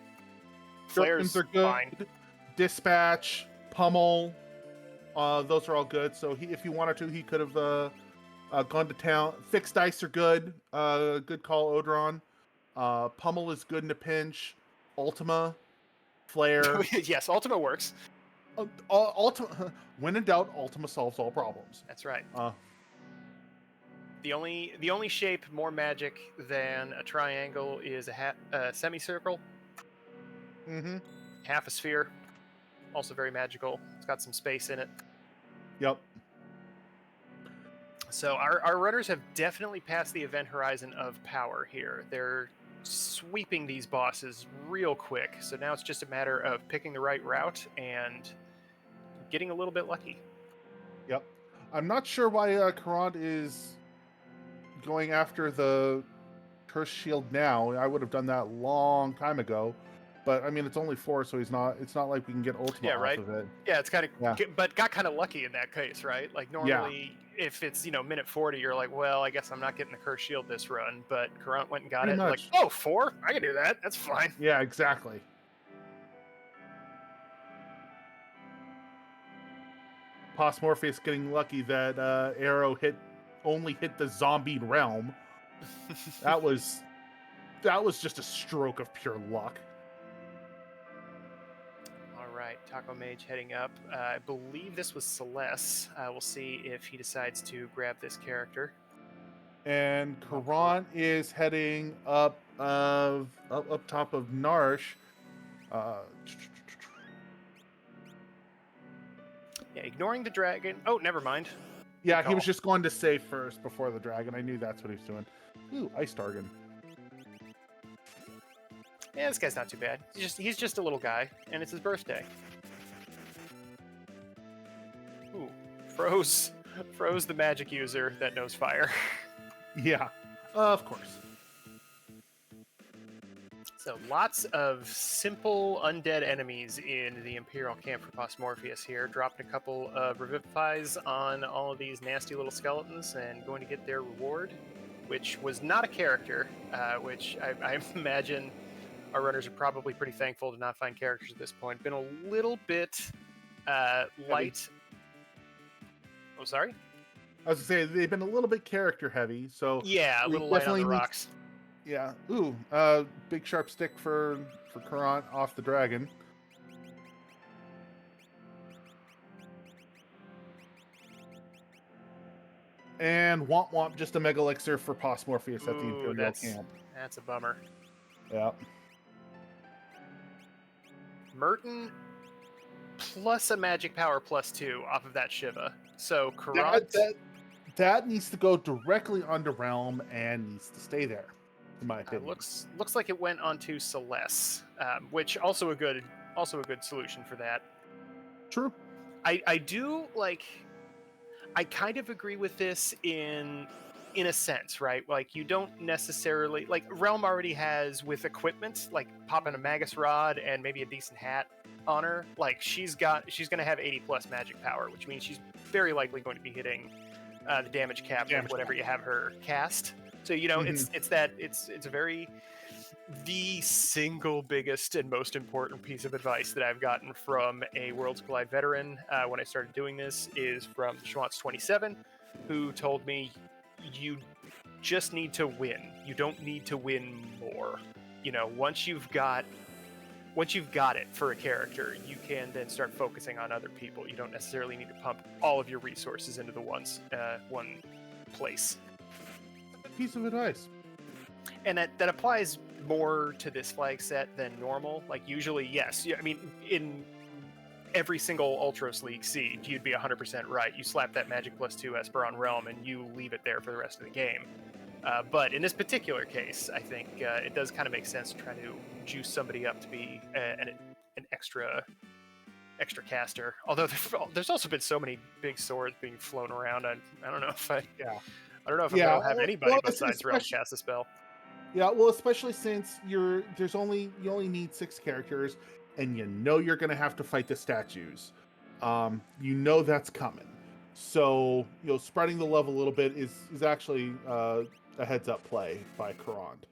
Flares are good. fine. Dispatch, Pummel, those are all good. So if he wanted to, he could have gone to town. Fixed dice are good. Good call, Odron. Pummel is good in a pinch. Ultima, Flare. Yes, Ultima works. Ultima, when in doubt, Ultima solves all problems. That's right. Uh, The only shape more magic than a triangle is a semicircle. mm-hmm. Half a sphere. Also very magical. It's got some space in it. Yep. So our runners have definitely passed the event horizon of power here. They're sweeping these bosses real quick. So now it's just a matter of picking the right route and getting a little bit lucky. Yep. I'm not sure why Karant is going after the Curse Shield now. I would have done that long time ago. But I mean, it's only 4, so it's not like we can get Ultima off of it. Yeah, it's kind of, but got kind of lucky in that case, right? Like normally, if it's minute 40, you're like, well, I guess I'm not getting the Curse Shield this run. But Karant went and got Pretty it. much. Like, oh, 4? I can do that. That's fine. Yeah, exactly. Pos Morpheus getting lucky that arrow only hit the zombie realm. That was just a stroke of pure luck. All right, Taco Mage heading up. I believe this was Celeste. We'll see if he decides to grab this character. And Karant is heading up top of Narsh. Yeah, ignoring the dragon. Oh, never mind. Yeah, he was just going to save first before the dragon. I knew that's what he was doing. Ooh, Ice Targan. Yeah, this guy's not too bad. He's just a little guy, and it's his birthday. Ooh, froze the magic user that knows fire. Yeah, of course. So lots of simple undead enemies in the Imperial camp for Pos Morpheus here. Dropping a couple of revivifies on all of these nasty little skeletons and going to get their reward, which was not a character, which I imagine our runners are probably pretty thankful to not find characters at this point. Been a little bit light. Oh, sorry? I was going to say, they've been a little bit character heavy, so... Yeah, a little light on the rocks. Yeah. Ooh, big sharp stick for Karant off the dragon. And Womp Womp, just a Mega Elixir for Pos Morpheus at the Imperial camp. That's a bummer. Yeah. Merton plus a magic power +2 off of that Shiva. So Karant... That needs to go directly onto Realm and needs to stay there, in my opinion. Looks like it went onto Celeste, which also a good solution for that. True. I do like. I kind of agree with this in a sense, right? Like you don't necessarily like Realm already has with equipment, like popping a Magus Rod and maybe a decent hat on her. Like she's going to have 80+ magic power, which means she's very likely going to be hitting the damage cap of whatever you have her cast. So it's the single biggest and most important piece of advice that I've gotten from a Worlds Collide veteran when I started doing this is from Schwantz27, who told me you just need to win. You don't need to win more. Once you've got it for a character, you can then start focusing on other people. You don't necessarily need to pump all of your resources into the one place. Piece of advice. And that applies more to this flag set than normal. Like usually, yes. I mean, in every single Ultros League seed, you'd be 100% right. You slap that Magic +2 Esper on Realm, and you leave it there for the rest of the game. But in this particular case, I think it does kind of make sense to try to juice somebody up to be an extra caster. Although there's also been so many big swords being flown around. I don't know if I don't know if I'm gonna have anybody besides Realm cast the spell. Yeah, well, especially since you only need 6 characters, and you're gonna have to fight the statues. That's coming. So spreading the love a little bit is actually a heads up play by Karand.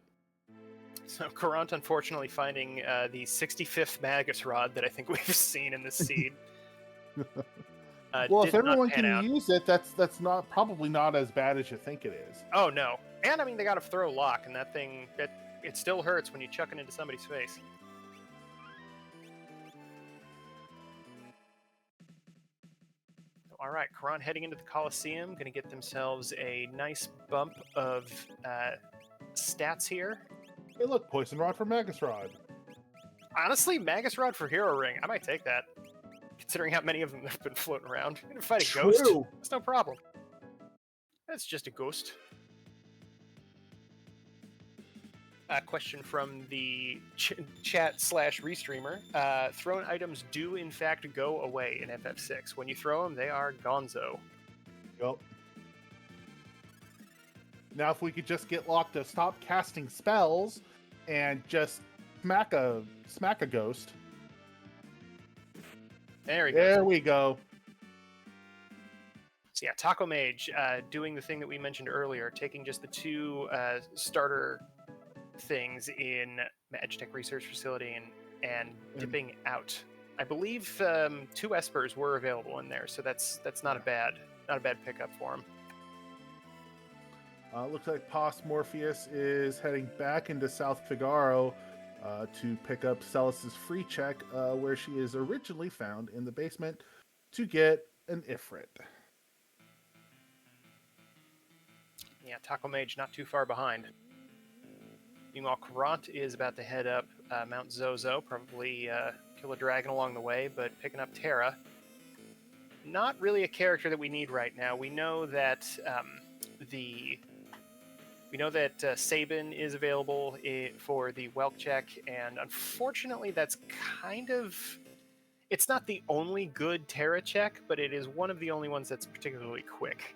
So Karant unfortunately finding the 65th Magus Rod that I think we've seen in this seed. Well, if everyone can use it, that's not probably not as bad as you think it is. Oh no, and I mean they got a throw lock, and that thing it still hurts when you chuck it into somebody's face. All right, Karant heading into the Coliseum, going to get themselves a nice bump of stats here. Hey, look, Poison Rod for Magus Rod. Honestly, Magus Rod for Hero Ring, I might take that. Considering how many of them have been floating around. You're gonna fight a ghost? That's no problem. That's just a ghost. A question from the chat/restreamer. Thrown items do in fact go away in FF6. When you throw them, they are gonzo. Yep. Now, if we could just get Locke to stop casting spells and just smack a ghost. There we go. So yeah, Taco Mage doing the thing that we mentioned earlier, taking just the 2 starter things in Magitech Research Facility and dipping out. I believe 2 Espers were available in there, so that's not a bad pickup for him. Looks like Pos Morpheus is heading back into South Figaro to pick up Celis's free check, where she is originally found in the basement to get an Ifrit. Yeah, Taco Mage not too far behind. Meanwhile, Karant is about to head up Mount Zozo, probably kill a dragon along the way, but picking up Terra. Not really a character that we need right now. We know that Sabin is available for the Welk check, and unfortunately that's it's not the only good Terra check, but it is one of the only ones that's particularly quick.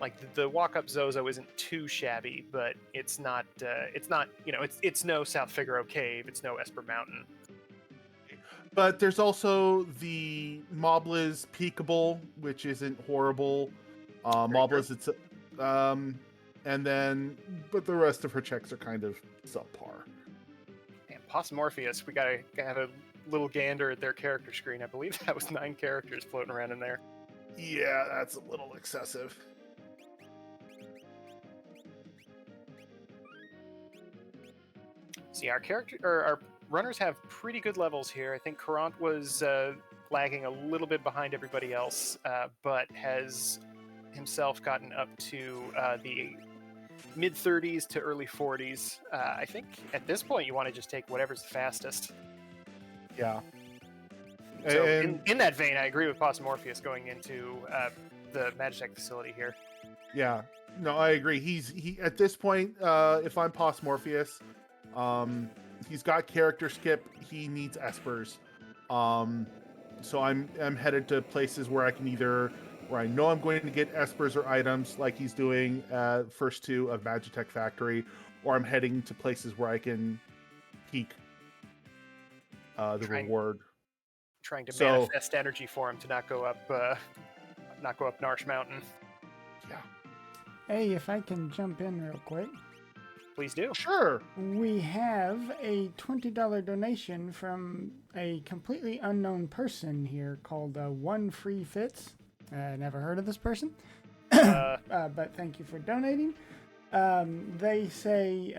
Like the walk-up Zozo isn't too shabby, but it's not it's no South Figaro Cave, it's no Esper Mountain. But there's also the Mobliz Peakable, which isn't horrible. Mobliz, it's and then, but the rest of her checks are kind of subpar. And Possum Morpheus, we gotta have a little gander at their character screen. I believe that was 9 characters floating around in there. Yeah, that's a little excessive. See, our runners have pretty good levels here. I think Karant was lagging a little bit behind everybody else, but has himself gotten up to the mid-30s to early 40s. I think at this point you want to just take whatever's the fastest. Yeah. So in that vein, I agree with Possum Morpheus going into the Magitech facility here. Yeah. No, I agree. He at this point, if I'm Possum Morpheus, he's got character skip. He needs Espers. So I'm headed to places where I know I'm going to get Espers or items like he's doing first 2 of Magitech Factory, or I'm heading to places where I can peak the reward. Trying to manifest energy for him to not go up Narsh Mountain. Yeah. Hey, if I can jump in real quick. Please do. Sure. We have a $20 donation from a completely unknown person here called One Free Fits. Never heard of this person, but thank you for donating. They say,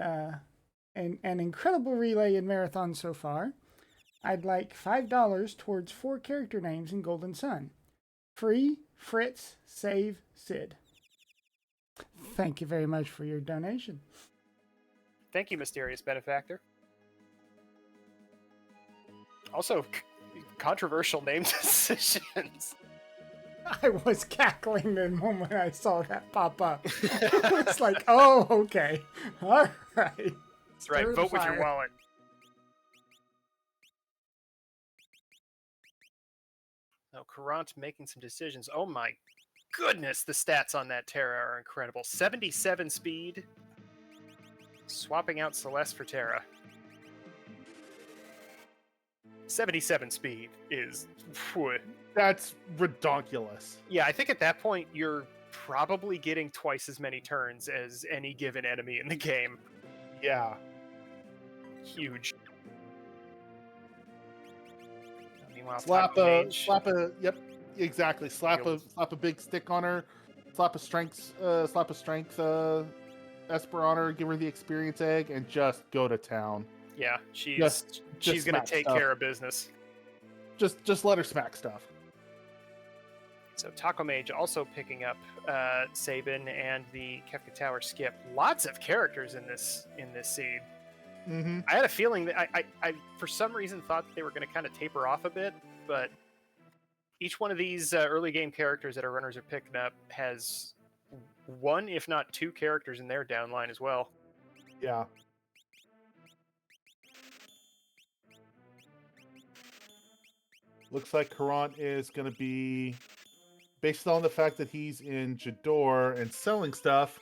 an incredible relay and marathon so far. I'd like $5 towards 4 character names in Golden Sun. Free, Fritz, Save, Sid. Thank you very much for your donation. Thank you, mysterious benefactor. Also, controversial name decisions. I was cackling the moment I saw that pop up. It's like, oh, okay. All right. That's right. Stir the Vote with your fire. wallet. Oh, Courant making some decisions. Oh my goodness, the stats on that Terra are incredible. 77 speed. Swapping out Celeste for Terra. 77 speed is... That's ridiculous. Yeah, I think at that point, you're probably getting twice as many turns as any given enemy in the game. Yeah. Huge. Meanwhile, Slap Taco a, Mage, yep, exactly. Slap a big stick on her. Slap a strength Esper on her. Give her the experience egg and just go to town. yeah, Just she's gonna smack take stuff. care of business. Just let her smack stuff. So Taco Mage also picking up Sabin and the Kefka Tower skip. Lots of characters in this seed. Mm-hmm. I had a feeling that I for some reason thought that they were going to kind of taper off a bit, but each one of these early game characters that our runners are picking up has one, if not two, characters in their downline as well. Yeah. Looks like Courant is going to be, based on the fact that he's in Jador and selling stuff,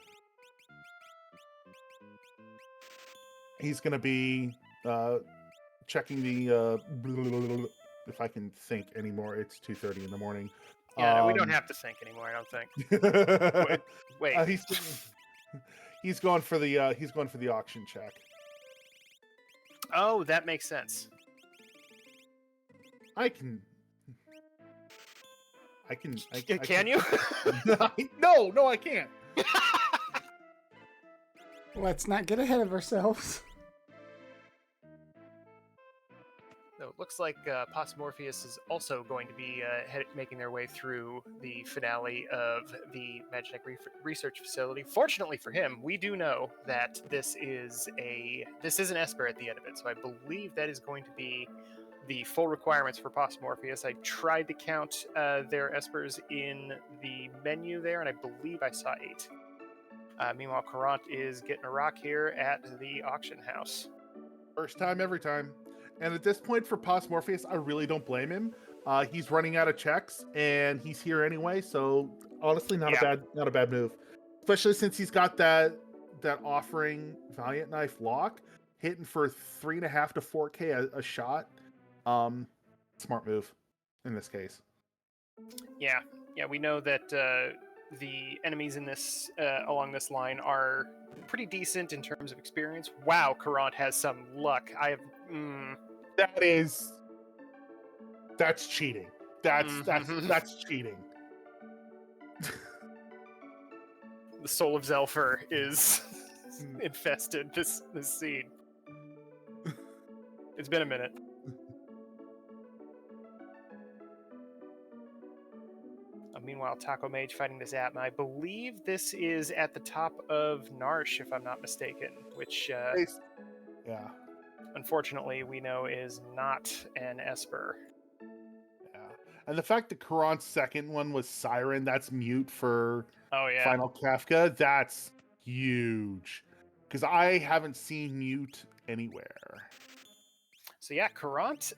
he's going to be checking the if I can think anymore. It's 2:30 in the morning. Yeah, we don't have to think anymore. I don't think. Wait. He's going for the auction check. Oh, that makes sense. Can you? No, I can't. Let's not get ahead of ourselves. So it looks like Posse Morpheus is also going to be making their way through the finale of the Magic Research Facility. Fortunately for him, we do know that this is an Esper at the end of it, so I believe that is going to be the full requirements for Posse Morpheus. I tried to count their Espers in the menu there, and I believe I saw 8. Meanwhile, Courant is getting a rock here at the auction house. First time, every time. And at this point for Posse Morpheus, I really don't blame him. He's running out of checks, and he's here anyway. So honestly, not a bad move, especially since he's got that offering Valiant Knife lock hitting for 3.5 to 4K a shot. Smart move in this case. Yeah, we know that the enemies in this along this line are pretty decent in terms of experience. Wow, Courant has some luck. That's cheating. That's cheating. The soul of Zelfer is infested this seed. It's been a minute. Meanwhile, Taco Mage fighting this Atma. I believe this is at the top of Narsh, if I'm not mistaken, which, unfortunately, we know is not an Esper. Yeah. And the fact that Courant's second one was Siren, that's mute for Final Kefka, that's huge. Because I haven't seen mute anywhere. So yeah, Courant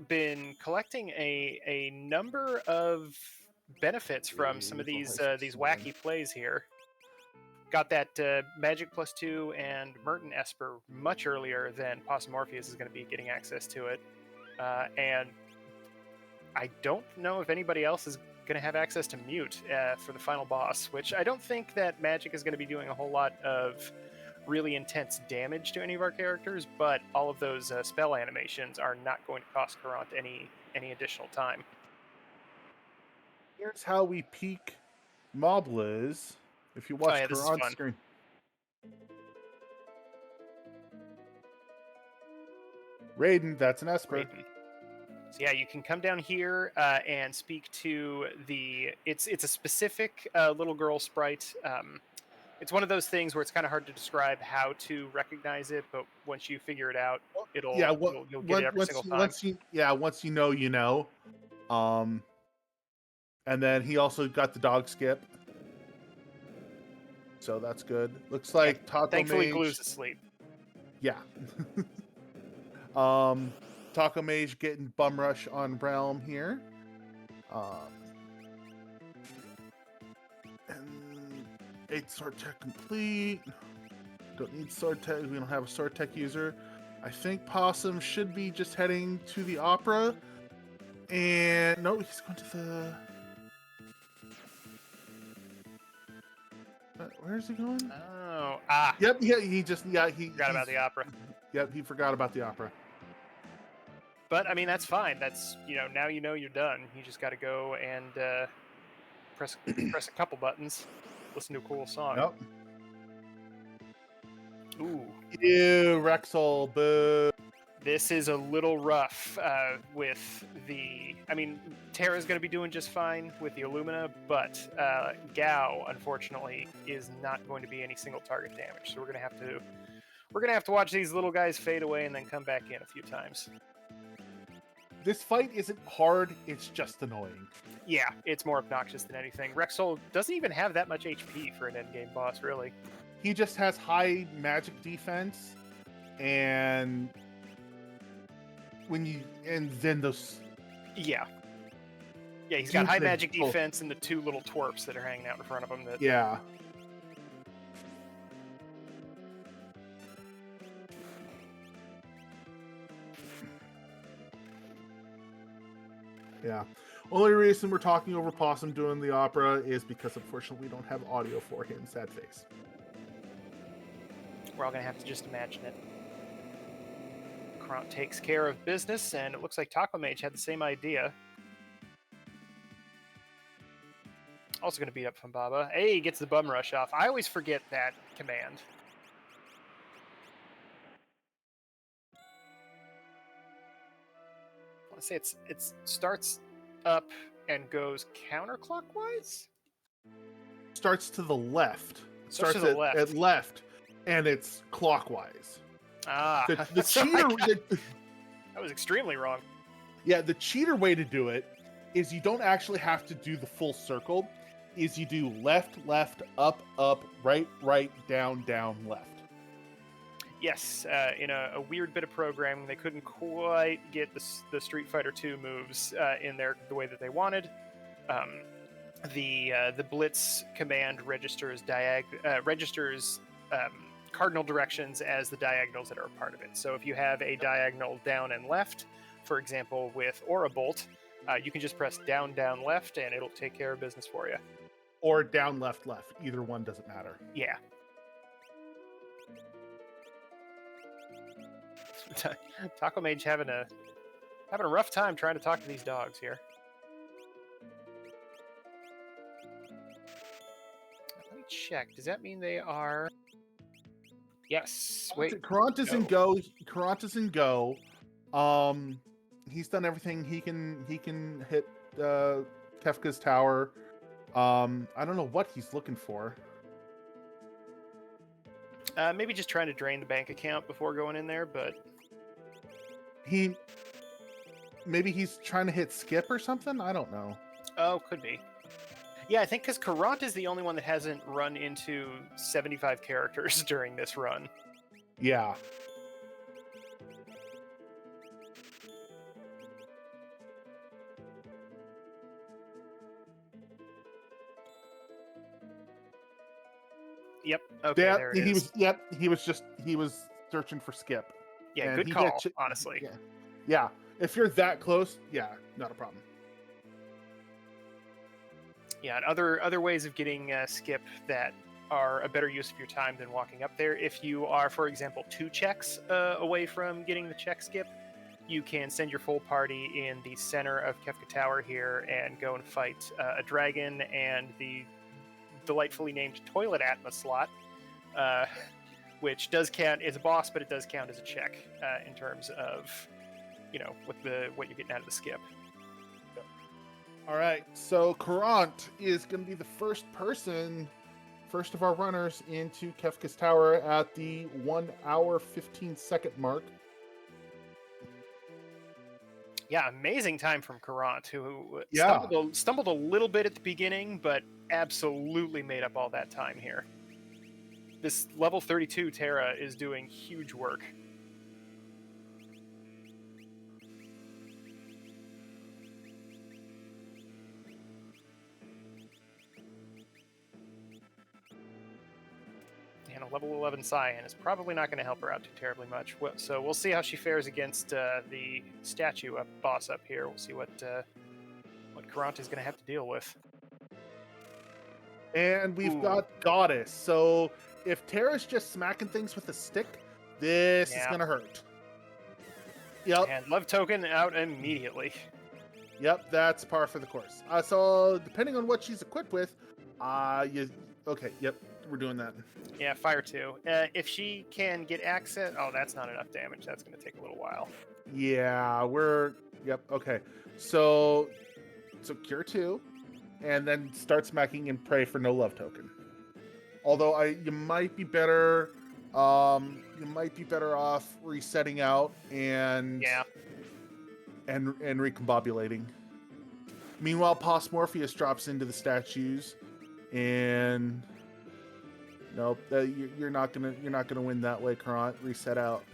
been collecting a number of benefits from some of these wacky plays here. Got that Magic +2 and Merton Esper much earlier than Posse Morpheus is going to be getting access to it. And I don't know if anybody else is going to have access to Mute for the final boss, which I don't think that Magic is going to be doing a whole lot of really intense damage to any of our characters, but all of those spell animations are not going to cost Courant any additional time. Here's how we peak Moblins. If you watch Courant's screen. Raiden, that's an Esper. Raiden. So yeah, you can come down here and speak to it's a specific little girl sprite. It's one of those things where it's kind of hard to describe how to recognize it, but once you figure it out, Yeah, you'll get it every single time. once you know, you know. And then he also got the dog skip, so that's good. Looks like Taco Thankfully, Mage. Glue's asleep. Yeah. Taco Mage getting bum rush on Realm here. And 8 sword tech complete. Don't need sword tech. We don't have a sword tech user. I think Possum should be just heading to the opera. And no, he's going to the. Where is he going? Oh, Yep. Yeah. He forgot about the opera. Yep. He forgot about the opera. But I mean, that's fine. That's now you're done. You just got to go and press a couple buttons, listen to a cool song. Yep. Ooh. Ew, Rexel, boo. This is a little rough with the. I mean, Terra's going to be doing just fine with the Illumina, but Gao, unfortunately, is not going to be any single target damage. So we're gonna have to watch these little guys fade away and then come back in a few times. This fight isn't hard, it's just annoying. Yeah, it's more obnoxious than anything. Rexel doesn't even have that much HP for an endgame boss, really. He just has high magic defense, and then those. Yeah, he's got high magic defense and the 2 little twerps that are hanging out in front of him. Yeah. Yeah. Only reason we're talking over Possum doing the opera is because unfortunately we don't have audio for him. Sad face. We're all gonna have to just imagine it. Kront takes care of business, and it looks like Taco Mage had the same idea. Also gonna beat up Fumbaba. Hey, he gets the bum rush off. I always forget that command. I want to say it starts up and goes counterclockwise. Starts to the left. Starts to the left. At left, and it's clockwise. The cheater. That was extremely wrong. Yeah, the cheater way to do it is you don't actually have to do the full circle. Is you do left, left, up, up, right, right, down, down, left. Yes, in a weird bit of programming, they couldn't quite get the Street Fighter II moves in there the way that they wanted. The Blitz command registers cardinal directions as the diagonals that are a part of it. So if you have a diagonal down and left, for example, with Aura Bolt, you can just press down, down, left, and it'll take care of business for you. Or down, left, left. Either one doesn't matter. Yeah. Taco Mage having a rough time trying to talk to these dogs here. Let me check. Does that mean they are? Yes. Wait. Kront is in go. Kront is in go. He's done everything he can hit Kefka's tower. I don't know what he's looking for. Maybe just trying to drain the bank account before going in there, but maybe he's trying to hit skip or something. I don't know. Oh, could be. Yeah, I think because Karant is the only one that hasn't run into 75 characters during this run. Yeah. Yep. Okay. Yeah, there it is. He was searching for skip. Yeah, and good call. Honestly. Yeah. If you're that close, yeah, not a problem. Yeah, and other ways of getting skip that are a better use of your time than walking up there. If you are, for example, 2 checks away from getting the check skip, you can send your full party in the center of Kefka Tower here and go and fight a dragon and the delightfully named Toilet Atma slot, which does count as a boss, but it does count as a check in terms of, what you're getting out of the skip. All right, so Karant is going to be the first person first of our runners into Kefka's Tower at the 1 hour 15-second mark. Yeah, amazing time from Karant, who Yeah. stumbled a little bit at the beginning, but absolutely made up all that time here. This level 32 Terra is doing huge work. And a level 11 Cyan is probably not going to help her out too terribly much. So we'll see how she fares against the statue boss up here. We'll see what Karant is going to have to deal with. And we've Ooh. got Goddess. So if Terra's just smacking things with a stick, this is Yeah. going to hurt. Yep. And Love Token out immediately. Yep, that's par for the course. So depending on what she's equipped with, okay, yep, we're doing that. Yeah, Fire 2. If she can get access... Oh, that's not enough damage. That's going to take a little while. Yeah, yep, okay. So Cure 2, and then start smacking and pray for no Love Token. Although you might be better off resetting out and recombobulating. Meanwhile, Pos Morpheus drops into the statues, and nope, you're not gonna win that way, Karant. Reset out.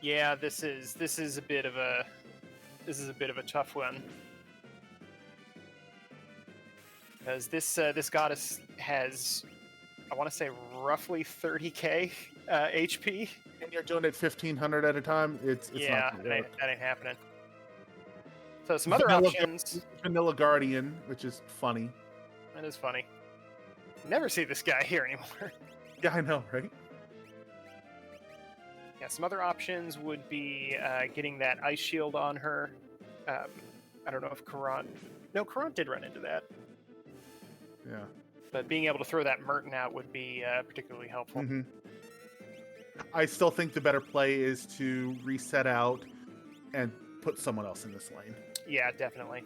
Yeah, this is a bit of a tough one, because this goddess has, I want to say, roughly 30k HP, and you're doing it 1500 at a time. It's yeah, not gonna work. that ain't happening. So some other options. Vanilla Guardian, which is funny. That is funny. Never see this guy here anymore. Yeah, I know, right? Yeah, some other options would be getting that ice shield on her. I don't know if Karant... No, Karant did run into that. Yeah. But being able to throw that Merton out would be particularly helpful. Mm-hmm. I still think the better play is to reset out and put someone else in this lane. Yeah, definitely.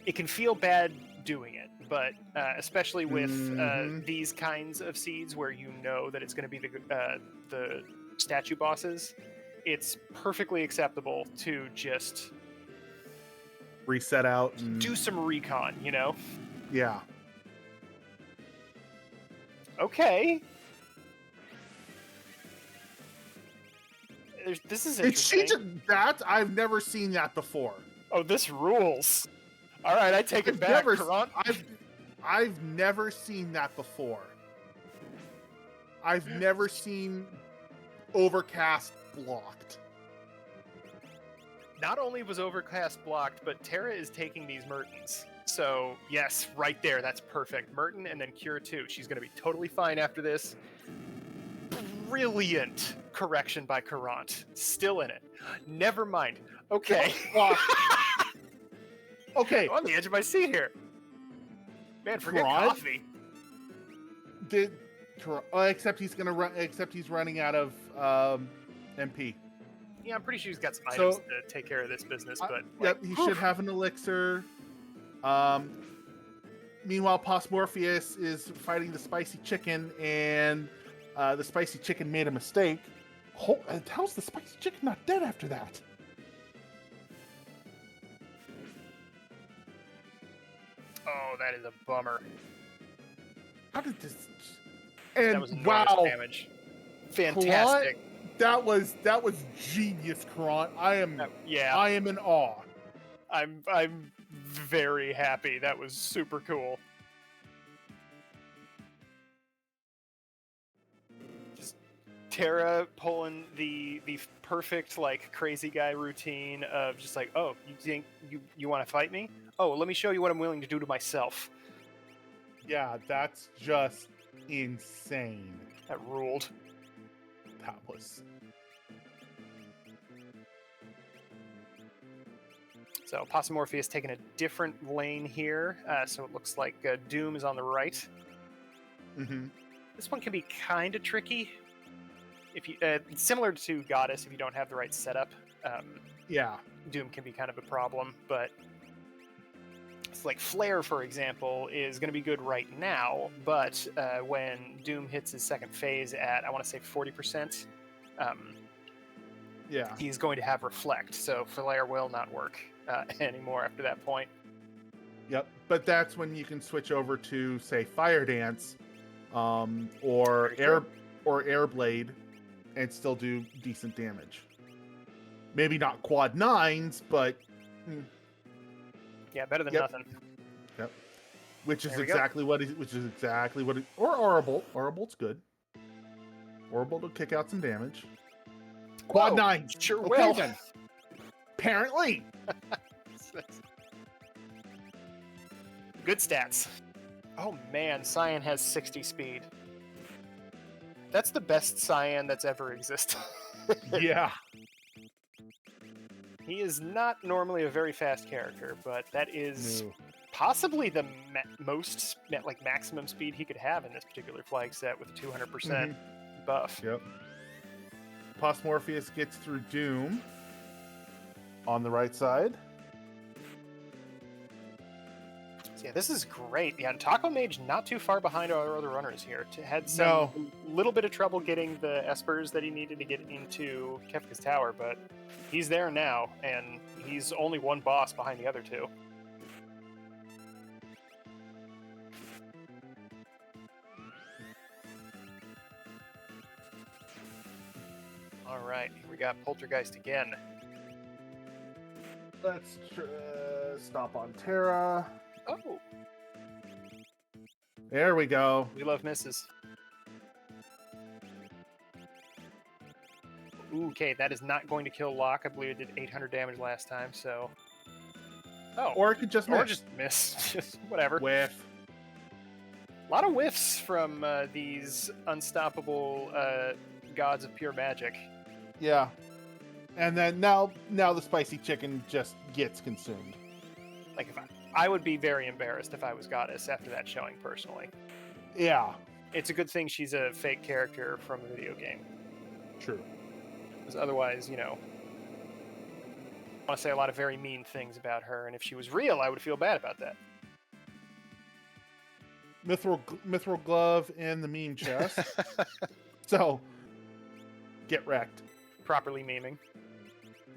It can feel bad doing it, but especially with these kinds of seeds where you know that it's going to be the statue bosses, it's perfectly acceptable to just reset out and do some recon, you know? Yeah. Okay. This is interesting. I've never seen that before. Oh, this rules. All right, I take it back, Karant. I've never seen that before. I've never seen Overcast blocked. Not only was Overcast blocked, but Terra is taking these Mertens. So, yes, right there, that's perfect. Merton and then Cure 2. She's going to be totally fine after this. Brilliant correction by Karant. Still in it. Never mind. Okay. Okay. I'm on the edge of my seat here. Man, forget coffee. Except he's gonna run. Except he's running out of MP. Yeah, I'm pretty sure he's got some items to take care of this business. But yep, he should have an elixir. Meanwhile, Pos Morpheus is fighting the spicy chicken, and the spicy chicken made a mistake. How's the spicy chicken not dead after that? Oh, that is a bummer. How did this? And that was enormous damage. Fantastic. Karant, that was genius, Karant. I am in awe. I'm very happy. That was super cool. Just Terra pulling the perfect like crazy guy routine of just like, oh, you think you want to fight me? Oh, let me show you what I'm willing to do to myself. Yeah, that's just insane. That ruled. That was. So Pos Morpheus taking a different lane here. So it looks like Doom is on the right. Mm-hmm. This one can be kind of tricky. If you similar to Goddess, if you don't have the right setup, Yeah, Doom can be kind of a problem. But It's like Flare, for example, is going to be good right now, but when Doom hits his second phase at, I want to say 40%, Yeah. he's going to have Reflect, so Flare will not work anymore after that point. Yep. But that's when you can switch over to, say, Fire Dance, or Air Blade, and still do decent damage. Maybe not quad 9s, but Yeah, better than Yep. nothing. Yep. Which is There we go. exactly what it. Or Aura Bolt. Aura Bolt's good. Aura Bolt will kick out some damage. Quad Whoa, 9. Sure Okay will. then. Apparently. Good stats. Oh man, Cyan has 60 speed. That's the best Cyan that's ever existed. Yeah. He is not normally a very fast character, but that is No. possibly the most maximum speed he could have in this particular flag set with 200% buff. Yep. Pos Morpheus gets through Doom on the right side. So yeah, this is great. Yeah, and Taco Mage not too far behind our other runners here. Had some little bit of trouble getting the Espers that he needed to get into Kefka's Tower, but he's there now, and he's only one boss behind the other two. All right, we got Poltergeist again. Let's stop on Terra. Oh, There we go. we love misses. Ooh, okay, that is not going to kill Locke. I believe it did 800 damage last time, so... Oh, Or it could just miss. or just miss. Just whatever. Whiff. A lot of whiffs from these unstoppable gods of pure magic. Yeah. And then now the spicy chicken just gets consumed. Like, if I would be very embarrassed if I was Goddess after that showing, personally. Yeah. It's a good thing she's a fake character from a video game. True. Because otherwise, I want to say a lot of very mean things about her, and if she was real, I would feel bad about that. Mithril glove in the meme chest. So, get wrecked. Properly memeing.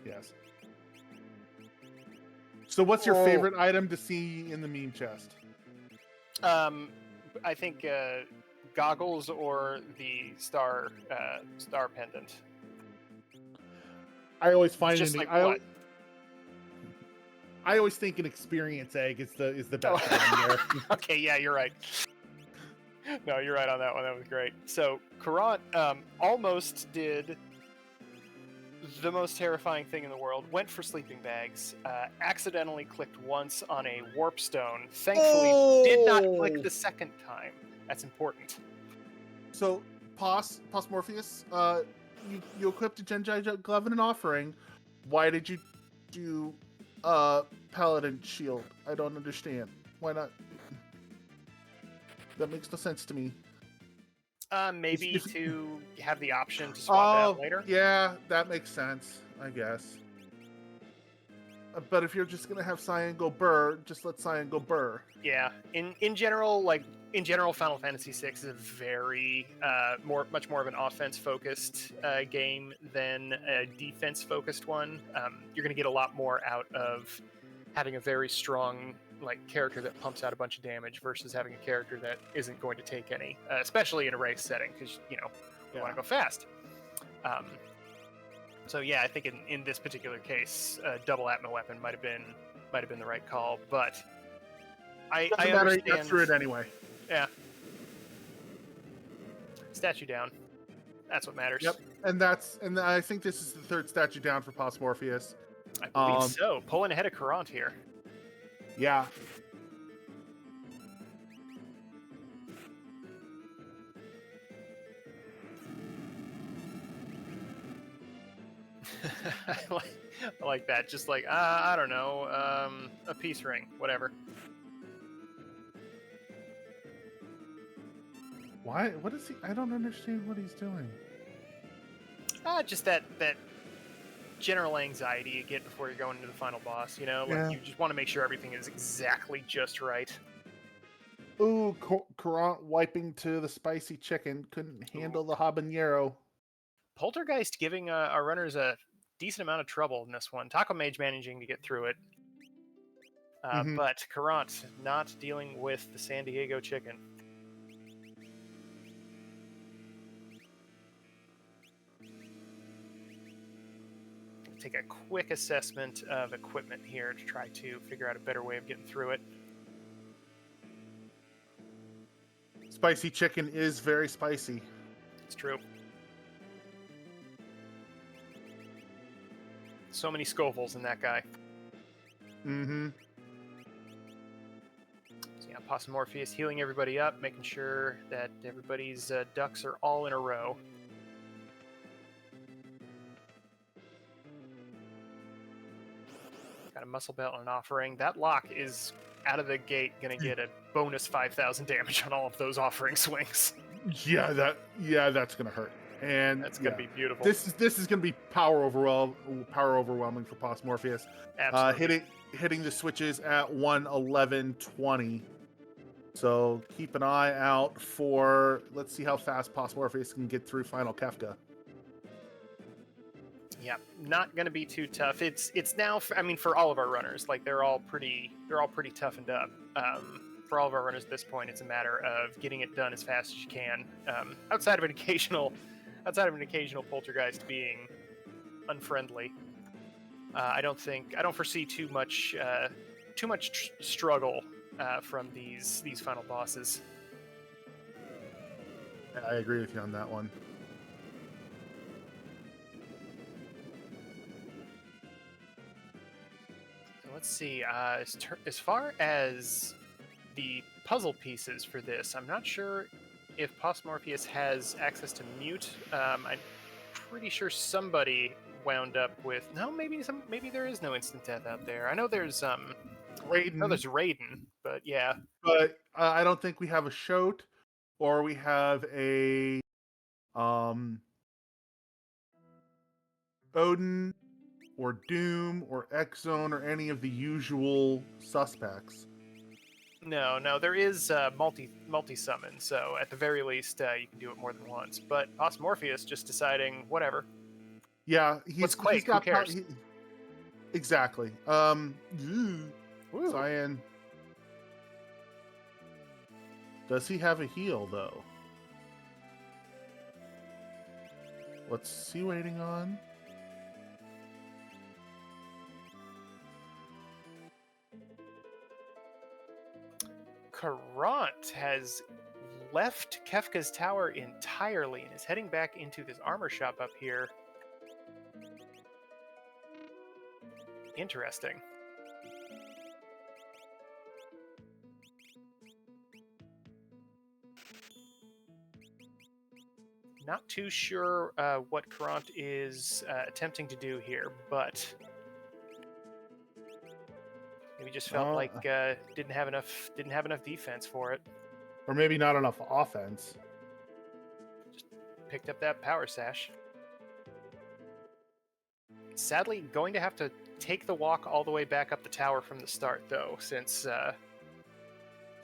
Yes. So what's your favorite item to see in the meme chest? I think goggles or the star pendant. I always find Just it. like what? I always think an experience egg is the best item there. Okay, yeah, you're right. No, you're right on that one. That was great. So, Kurant almost did the most terrifying thing in the world. Went for sleeping bags. Accidentally clicked once on a warp stone. Thankfully, did not click the second time. That's important. So, Pos Morpheus, you equipped a Genji glove and an offering. Why did you do Paladin shield? I don't understand. Why not? That makes no sense to me. Maybe to have the option to swap that later. Yeah, that makes sense, I guess. But if you're just gonna have Cyan go burr, just let Cyan go burr. Yeah. In general, Final Fantasy VI is a very much more of an offense-focused game than a defense-focused one. You're going to get a lot more out of having a very strong character that pumps out a bunch of damage versus having a character that isn't going to take any, especially in a race setting, because we want to go fast. So yeah, I think in this particular case, double Atma weapon might have been the right call, but I understand. You got through it anyway. Yeah. Statue down. That's what matters. Yep. And I think this is the third statue down for Pos Morpheus. I believe so. Pulling ahead of Kurant here. Yeah. I like that. Just I don't know, a peace ring, whatever. Why? What is he? I don't understand what he's doing. Just that general anxiety you get before you're going into the final boss. You know, like Yeah. you just want to make sure everything is exactly just right. Ooh, Courant wiping to the spicy chicken. Couldn't handle the habanero. Poltergeist giving our runners a decent amount of trouble in this one. Taco Mage managing to get through it. But Courant not dealing with the San Diego chicken. Take a quick assessment of equipment here to try to figure out a better way of getting through it. Spicy chicken is very spicy. It's true. So many Scovilles in that guy. Mm-hmm. So yeah, Possum Morpheus healing everybody up, making sure that everybody's ducks are all in a row. Got a muscle belt and an offering. That lock is out of the gate going to get a bonus 5,000 damage on all of those offering swings. Yeah, that's gonna hurt. And That's going to be beautiful. This is gonna be power overwhelming for Possum Morpheus. Absolutely. Hitting the switches at 1:11:20. So keep an eye out for. Let's see how fast Possum Morpheus can get through Final Kefka. Yeah, not going to be too tough. It's now. I mean, for all of our runners, like they're all pretty toughened up. For all of our runners at this point, it's a matter of getting it done as fast as you can. Outside of an occasional poltergeist being unfriendly, I don't foresee too much struggle from these final bosses. I agree with you on that one. So let's see. As far as the puzzle pieces for this, I'm not sure if Possum Morpheus has access to mute. I'm pretty sure somebody wound up with maybe there is no instant death out there. I know there's Raiden, but yeah. But I don't think we have a Shote or we have a Odin or Doom or X-Zone or any of the usual suspects. No, there is multi summon, so at the very least you can do it more than once. But Possum Morpheus just deciding whatever. Yeah, What's Quake? he's got Who cares? Exactly. Cyan. Does he have a heal though? What's he waiting on? Courant has left Kefka's tower entirely and is heading back into this armor shop up here. Interesting. Not too sure what Courant is attempting to do here, but maybe just felt like didn't have enough defense for it. Or maybe not enough offense. Just picked up that power sash. Sadly, going to have to take the walk all the way back up the tower from the start, though, since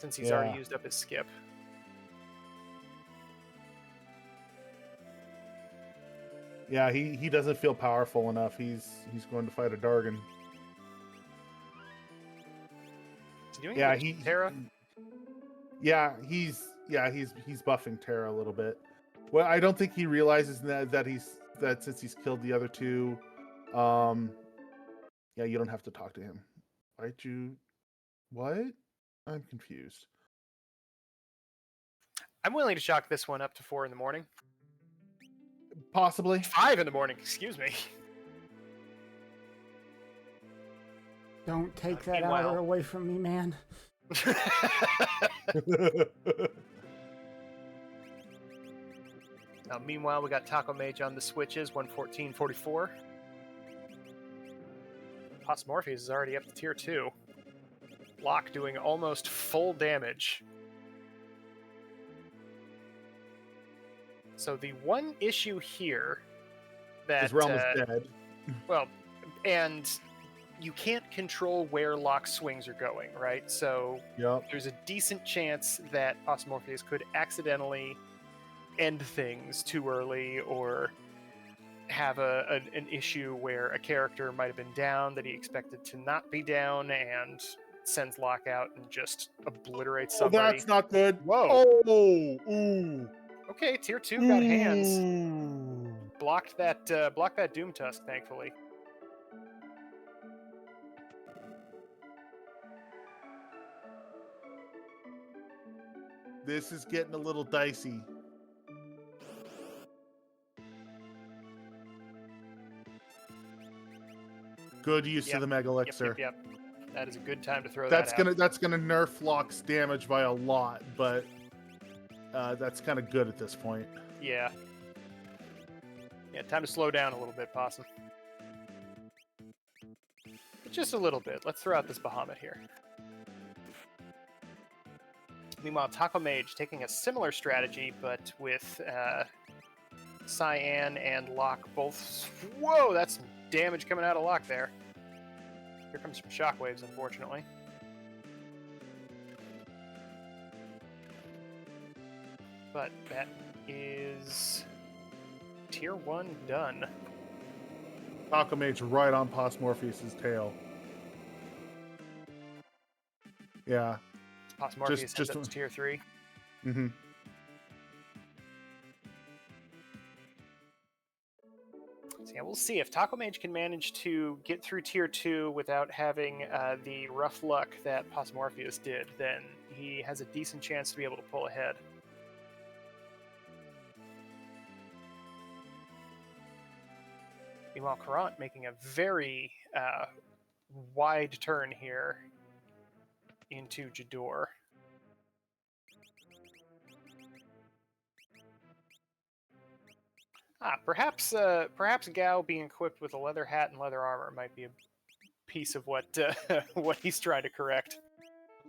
he's already used up his skip. Yeah, he doesn't feel powerful enough. He's going to fight a Dargon. Is he doing Terra? Yeah, he's buffing Terra a little bit. Well, I don't think he realizes that since he's killed the other two, yeah, you don't have to talk to him. Why'd you? What? I'm confused. I'm willing to chalk this one up to 4 in the morning. Possibly 5 in the morning. Excuse me. Don't take that hour away from me, man. Meanwhile, we got Taco Mage on the switches, 114.44. Possum Morpheus is already up to tier 2. Locke doing almost full damage. So the one issue here that his realm is dead. Well, and you can't control where Locke swings are going, right? So Yep. there's a decent chance that Morpheus could accidentally end things too early, or have an issue where a character might have been down that he expected to not be down, and sends Locke out and just obliterates Oh, somebody. that's not good. Whoa. Oh, ooh. Okay, tier 2 got hands. Ooh. Blocked that Doom Tusk, thankfully. This is getting a little dicey. Good use of the Mega Elixir. Yep. That is a good time to throw that out. That's gonna nerf Locke's damage by a lot, but that's kind of good at this point. Yeah. Yeah, time to slow down a little bit, Possum. But just a little bit. Let's throw out this Bahamut here. Meanwhile, Taco Mage taking a similar strategy, but with Cyan and Locke both... Whoa, that's some damage coming out of Locke there. Here comes some shockwaves, unfortunately. But that is tier 1 done. Taco Mage right on Morpheus's tail. Yeah. Morpheus ends up to tier 3. Mm-hmm. So yeah, we'll see if Taco Mage can manage to get through tier 2 without having the rough luck that Morpheus did. Then he has a decent chance to be able to pull ahead. Meanwhile, Karant making a very wide turn here into Jador. Perhaps Gao being equipped with a leather hat and leather armor might be a piece of what what he's trying to correct.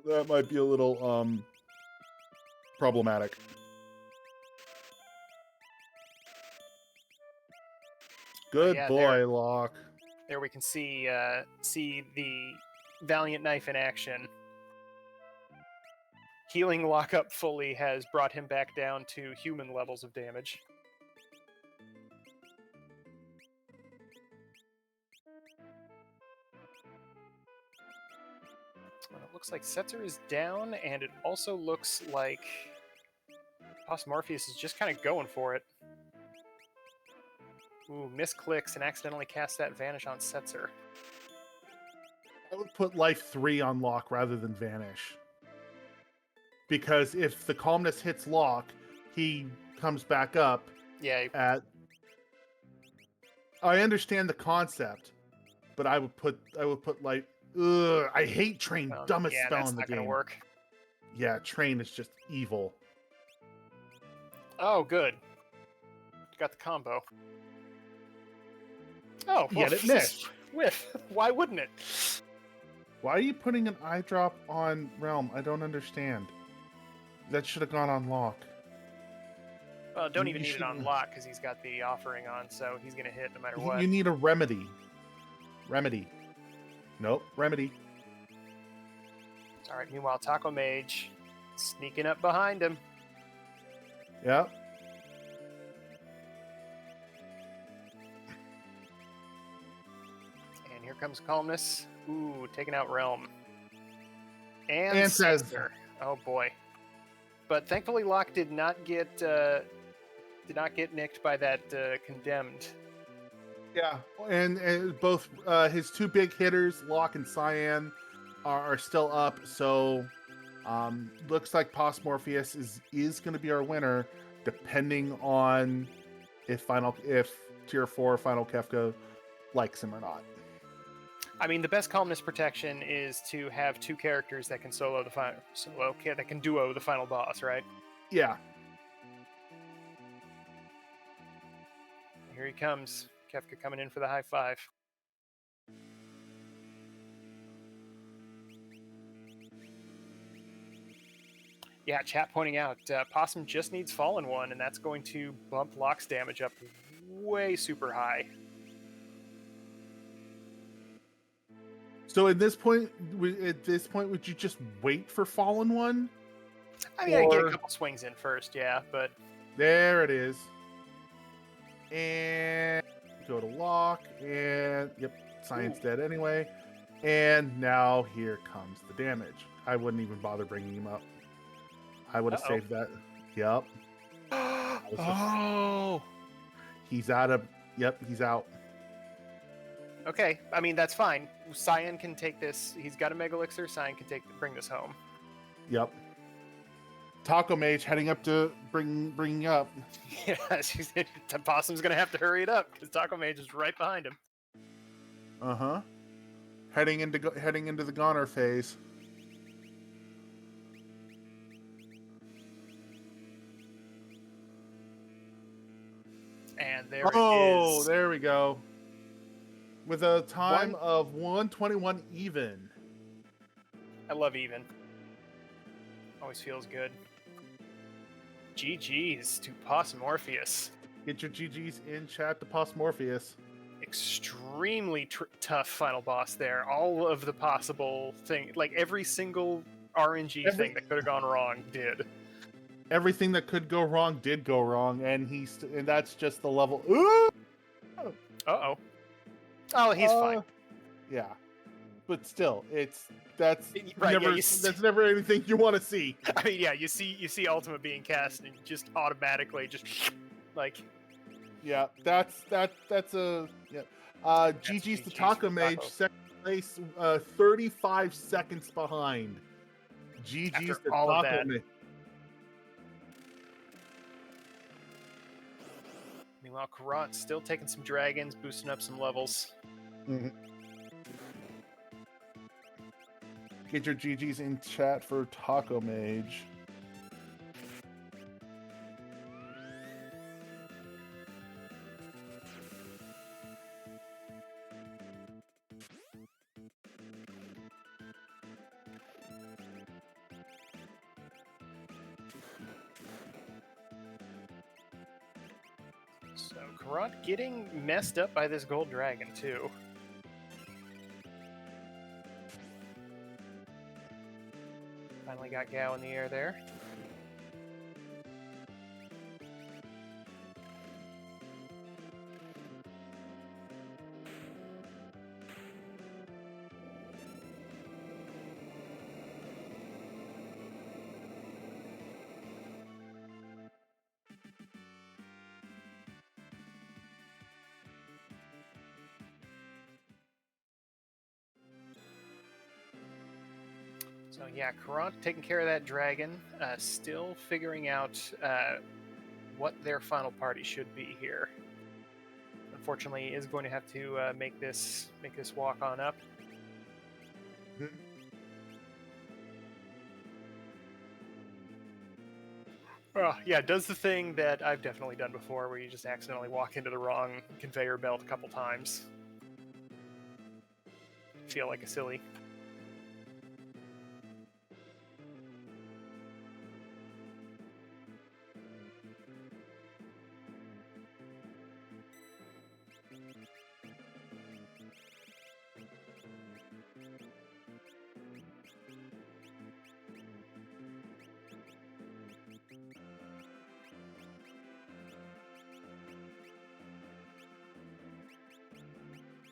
That might be a little problematic. Good boy, Locke. There we can see the Valiant Knife in action. Healing Locke up fully has brought him back down to human levels of damage. It looks like Setzer is down, and it also looks like Morpheus is just kind of going for it. Ooh, misclicks and accidentally cast that Vanish on Setzer. I would put life 3 on Locke rather than Vanish. Because if the Calmness hits Locke, he comes back up at... I understand the concept, but I would put life... Ugh, I hate Train, dumbest spell in the game. Yeah, that's not gonna work. Yeah, Train is just evil. Oh, good. Got the combo. Oh, well, yet it missed. Whiff. Why wouldn't it? Why are you putting an eye drop on Realm? I don't understand. That should have gone on Locke. Well, don't even need it on Locke because he's got the offering on, so he's going to hit no matter what. You need a remedy. Remedy. Nope, remedy. All right, meanwhile, Taco Mage sneaking up behind him. Yep. And here comes Calmness. Ooh, taking out Realm. And Setzer. Oh boy. But thankfully Locke did not get nicked by that condemned. Yeah, and both his two big hitters, Locke and Cyan, are still up. So looks like Morpheus is going to be our winner, depending on if Tier 4 Final Kefka likes him or not. I mean, the best Calmness protection is to have two characters that can that can duo the final boss, right? Yeah. Here he comes. Kefka coming in for the high five. Yeah, chat pointing out, Possum just needs Fallen One, and that's going to bump Locke's damage up way super high. So at this point, would you just wait for Fallen One? I mean, I get a Or- couple swings in first, yeah, but There it is. And go to lock, and yep, Science dead anyway. And now here comes the damage. I wouldn't even bother bringing him up. I would have saved that. Yep. oh. He's out of. Yep, he's out. Okay, I mean that's fine. Cyan can take this. He's got a Mega Elixir. Cyan can bring this home. Yep. Taco Mage heading up to bringing up. Yeah, Possum's gonna have to hurry it up because Taco Mage is right behind him. Heading into the goner phase. And there it is. Oh, there we go. With a time of 121 even. I love even. Always feels good. GG's to Possum Morpheus. Get your GGs in chat to Poss Morpheus. Extremely tough final boss there. All of the possible thing, like every single RNG thing that could have gone wrong did. Everything that could go wrong did go wrong, and and that's just the level. Ooh! Uh-oh. Oh, he's fine. Yeah, but still, that's Right, never yeah, that's never anything you want to see. I mean, yeah, you see Ultima being cast, and just automatically just like. Yeah, that's a yeah. GG's to Taco Mage, second place, 35 seconds behind. GG's to all of Taco that. Mage. Meanwhile, Karat's still taking some dragons, boosting up some levels. Mm-hmm. Get your GGs in chat for Taco Mage. So Karat getting messed up by this gold dragon too. Finally got Gao in the air there. So yeah, Karat taking care of that dragon, still figuring out what their final party should be here. Unfortunately, is going to have to make this walk on up. Yeah, does the thing that I've definitely done before, where you just accidentally walk into the wrong conveyor belt a couple times. Feel like a silly.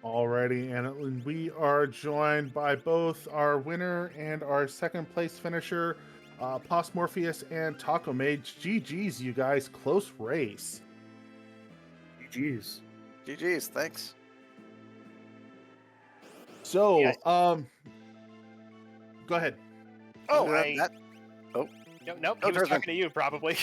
Alrighty, and we are joined by both our winner and our second place finisher, Poss Morpheus and Taco Mage. GG's, you guys, close race. GG's. GG's, thanks. So, Yes. go ahead. Oh, nope, he was talking to you probably.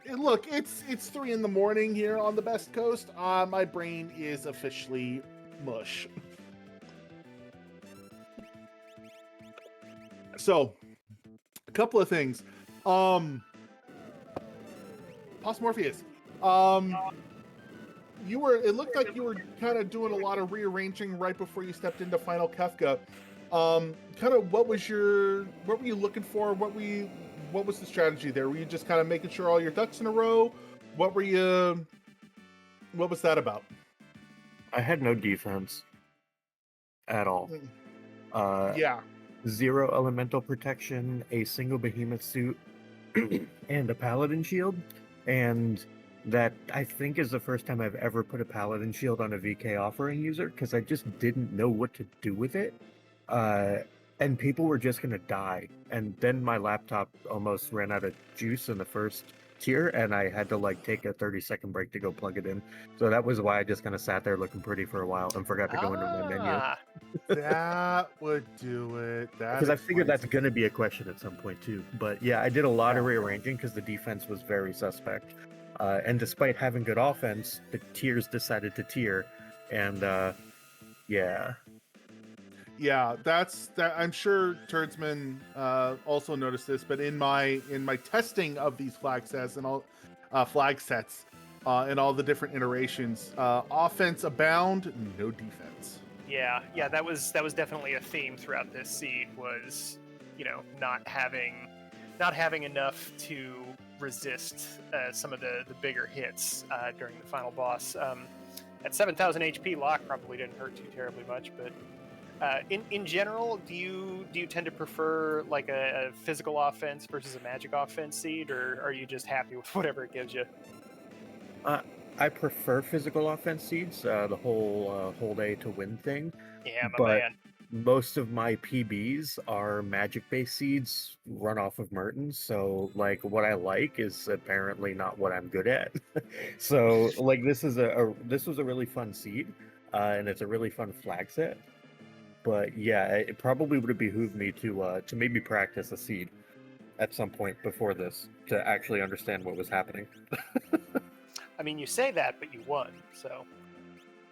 Look, it's 3 a.m. here on the Best Coast. My brain is officially mush. So, a couple of things. Poss Morpheus. It looked like you were kind of doing a lot of rearranging right before you stepped into Final Kefka. Kind of what were you looking for? What was the strategy there? Were you just kind of making sure all your ducks in a row? What was that about? I had no defense. at all. Mm, Uh, Yeah. 0 elemental protection, a single behemoth suit, and a paladin shield. And that, I think, is the first time I've ever put a paladin shield on a VK offering user, because I just didn't know what to do with it. Uh, and people were just going to die. And then my laptop almost ran out of juice in the first tier, and I had to like take a 30-second break to go plug it in. So that was why I just kind of sat there looking pretty for a while and forgot to go into my menu. Ah, That would do it. That Because I figured explains that's it. going to be a question at some point too. But yeah, I did a lot of Yeah. rearranging because the defense was very suspect. And despite having good offense, the tiers decided to tier. And yeah. Yeah, that's that. I'm sure Turdsman also noticed this, but in my testing of these flag sets and all the different iterations, offense abound, no defense. yeah. That was definitely a theme throughout this seed. Was not having enough to resist some of the bigger hits during the final boss. At 7,000 HP, lock probably didn't hurt too terribly much, but in general, do you tend to prefer like a physical offense versus a magic offense seed, or are you just happy with whatever it gives you? I prefer physical offense seeds, the whole hold A to win thing. Yeah, my But man. most of my PBs are magic-based seeds run off of Mertens. So like what I like is apparently not what I'm good at. So like this was a really fun seed, and it's a really fun flag set. But yeah, it probably would have behooved me to maybe practice a seed at some point before this to actually understand what was happening. I mean, you say that, but you won, so.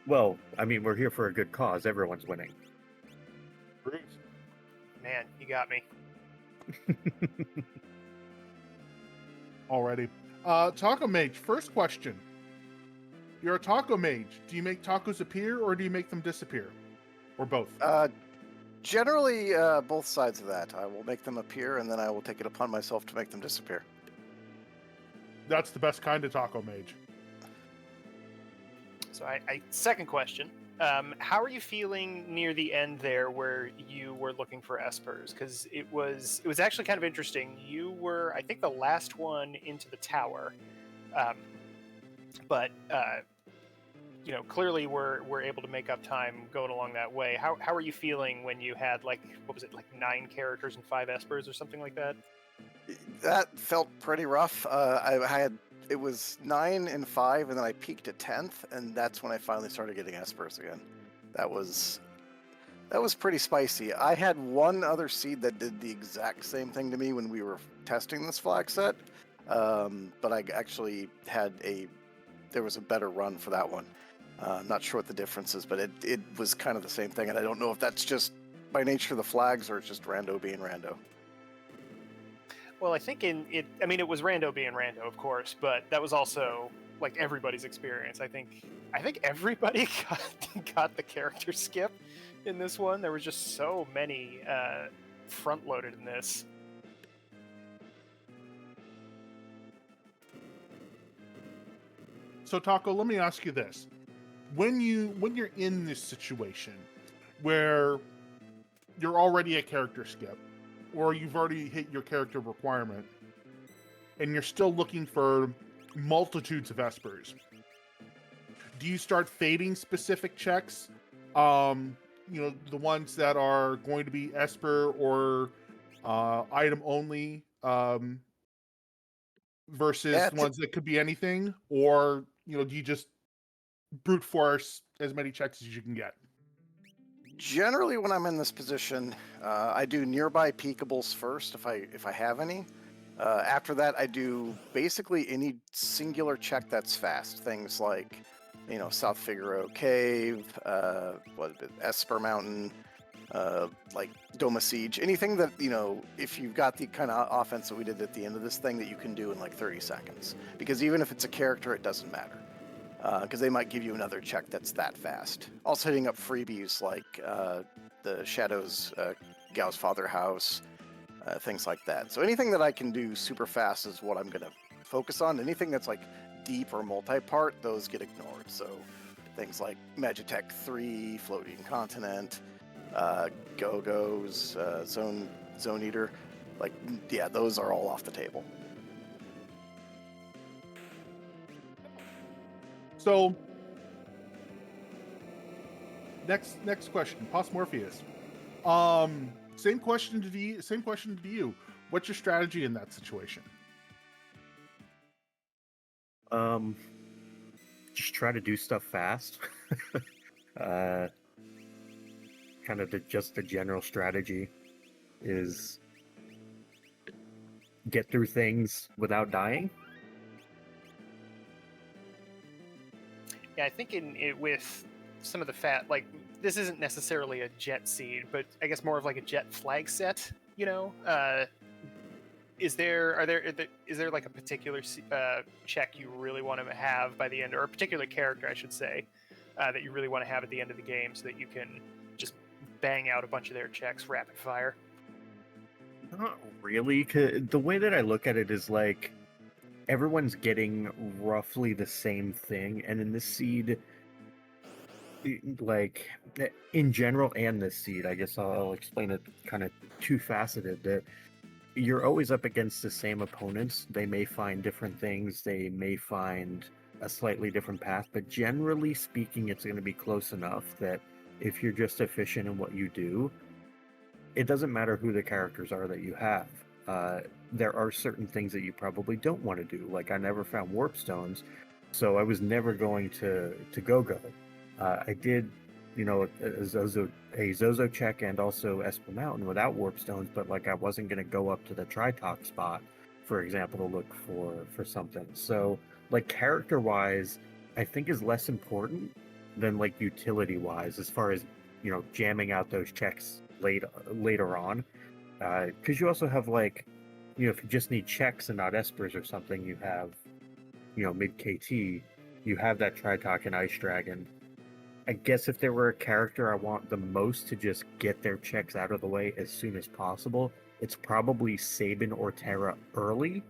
Well, I mean, we're here for a good cause. Everyone's winning. Man, you got me. Already. Taco Mage, first question. You're a taco mage. Do you make tacos appear or do you make them disappear? Or both? Generally, both sides of that. I will make them appear, and then I will take it upon myself to make them disappear. That's the best kind of taco mage. So, second question. How are you feeling near the end there, where you were looking for espers? Because it was actually kind of interesting. You were, I think, the last one into the tower, but clearly we're able to make up time going along that way. How are you feeling when you had like, what was it, like 9 characters and 5 espers or something like that? That felt pretty rough. It was 9 and 5, and then I peaked at 10th, and that's when I finally started getting espers again. That was pretty spicy. I had one other seed that did the exact same thing to me when we were testing this flag set, but I actually there was a better run for that one. I'm not sure what the difference is, but it was kind of the same thing, and I don't know if that's just by nature of the flags or it's just Rando being Rando. Well, I think it was Rando being Rando, of course, but that was also like everybody's experience. I think everybody got the character skip in this one. There was just so many front-loaded in this. So Taco, let me ask you this. When you're in this situation where you're already a character skip, or you've already hit your character requirement, and you're still looking for multitudes of espers, do you start fading specific checks? The ones that are going to be esper or item only, versus ones that could be anything, or do you just brute force as many checks as you can get? Generally, when I'm in this position, I do nearby peakables first if I have any. After that, I do basically any singular check that's fast. Things like, South Figaro Cave, Esper Mountain, like Doma Siege. Anything that, if you've got the kind of offense that we did at the end of this thing that you can do in like 30 seconds. Because even if it's a character, it doesn't matter. Because they might give you another check that's that fast. Also hitting up freebies like the Shadows, Gao's Father House, things like that. So anything that I can do super fast is what I'm going to focus on. Anything that's like deep or multi-part, those get ignored. So things like Magitech 3, Floating Continent, Go-Go's, Zone Eater. Like, yeah, those are all off the table. So, next question, Pos Morpheus. Same question to you. What's your strategy in that situation? Just try to do stuff fast. Kind of just the general strategy is get through things without dying. Yeah, I think with some of the like, this isn't necessarily a jet seed, but I guess more of like a jet flag set. Is there like a particular check you really want to have by the end, or a particular character, I should say, that you really want to have at the end of the game, so that you can just bang out a bunch of their checks rapid fire? Not really. 'Cause the way that I look at it is like everyone's getting roughly the same thing, and in this seed, like in general, and this seed, I guess I'll explain it kind of two-faceted. That you're always up against the same opponents. They may find different things. They may find a slightly different path, but generally speaking, it's going to be close enough that if you're just efficient in what you do, it doesn't matter who the characters are that you have. There are certain things that you probably don't want to do. Like, I never found warp stones, so I was never going to go. I did, a Zozo check and also Esper Mountain without warp stones, but like I wasn't going to go up to the Tritok spot, for example, to look for something. So like character-wise, I think is less important than like utility-wise, as far as jamming out those checks later on, because you also have like, if you just need checks and not espers or something, you have mid KT, you have that Tritok and Ice Dragon. I guess if there were a character I want the most to just get their checks out of the way as soon as possible, it's probably Sabin or Terra early.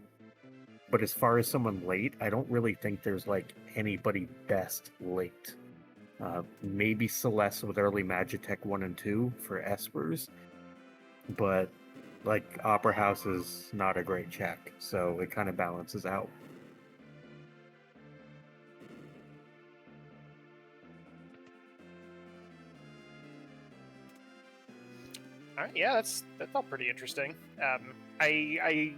But as far as someone late, I don't really think there's like anybody best late. Maybe Celeste with early Magitech 1 and 2 for espers, but like Opera House is not a great check, so it kind of balances out. All right, yeah, that's all pretty interesting. I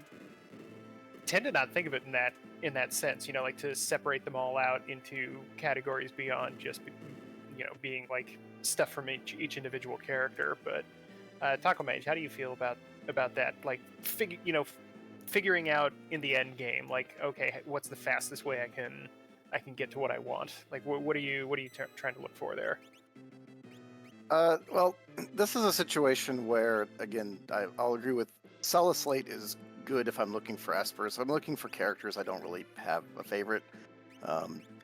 tend to not think of it in that sense, like to separate them all out into categories beyond just being like stuff from each individual character. But Taco Mage, how do you feel about that? Like figuring out in the end game, like, okay, what's the fastest way I can get to what I want? Like, what are you trying to look for there? Well, this is a situation where, again, I'll agree with Celis Slate is good if I'm looking for espers. If I'm looking for characters, I don't really have a favorite.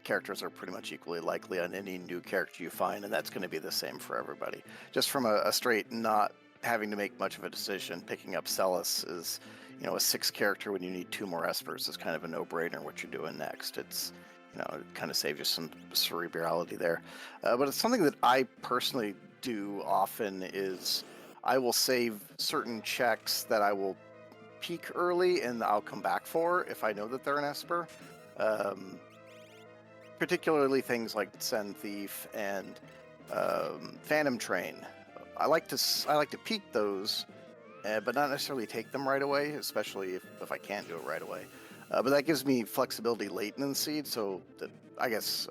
Characters are pretty much equally likely on any new character you find, and that's going to be the same for everybody. Just from a straight not having to make much of a decision, picking up Celis is, a 6 character when you need 2 more espers is kind of a no-brainer what you're doing next. It's, it kind of saves you some cerebrality there. But it's something that I personally do often is I will save certain checks that I will peak early and I'll come back for if I know that they're an esper. Particularly things like Send Thief and Phantom Train. I like to peak those, but not necessarily take them right away, especially if I can't do it right away. But that gives me flexibility late in the seed, so that I guess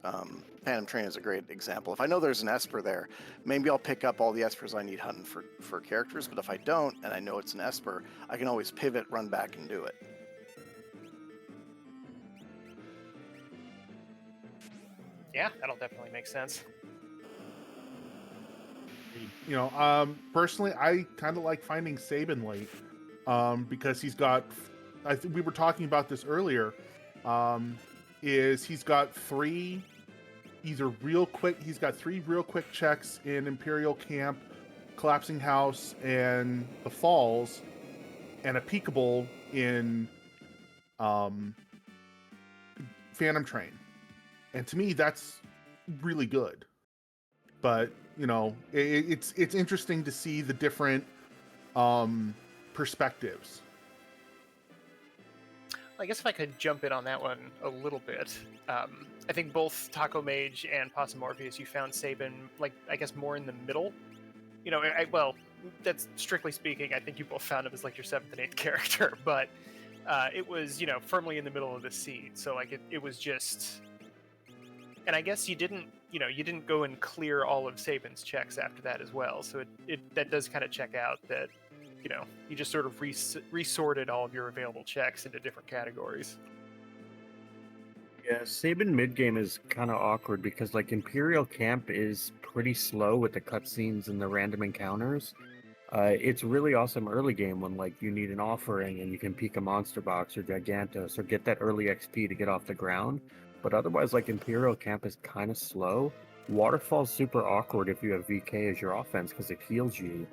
Phantom Train is a great example. If I know there's an Esper there, maybe I'll pick up all the Espers I need hunting for characters, but if I don't, and I know it's an Esper, I can always pivot, run back, and do it. Yeah, that'll definitely make sense. Personally, I kind of like finding Sabin late, because he's got, I think we were talking about this earlier, is he's got 3 either real quick, he's got 3 real quick checks in Imperial Camp, Collapsing House, and the Falls, and a peekable in Phantom Train. And to me, that's really good. But it's interesting to see the different perspectives. I guess if I could jump in on that one a little bit, I think both Taco Mage and Possum Morpheus, you found Sabin, like, I guess more in the middle. Well, that's strictly speaking, I think you both found him as like your 7th and 8th character, but it was, firmly in the middle of the seed. So like it was just, and I guess you didn't go and clear all of Sabin's checks after that as well. So that does kind of check out that, you just sort of resorted all of your available checks into different categories. Yeah, Sabin mid game is kind of awkward because like Imperial Camp is pretty slow with the cutscenes and the random encounters. It's really awesome early game when like you need an offering and you can peek a monster box or Gigantos or get that early XP to get off the ground. But otherwise, like Imperial Camp is kind of slow. Waterfall's super awkward if you have VK as your offense because it heals you.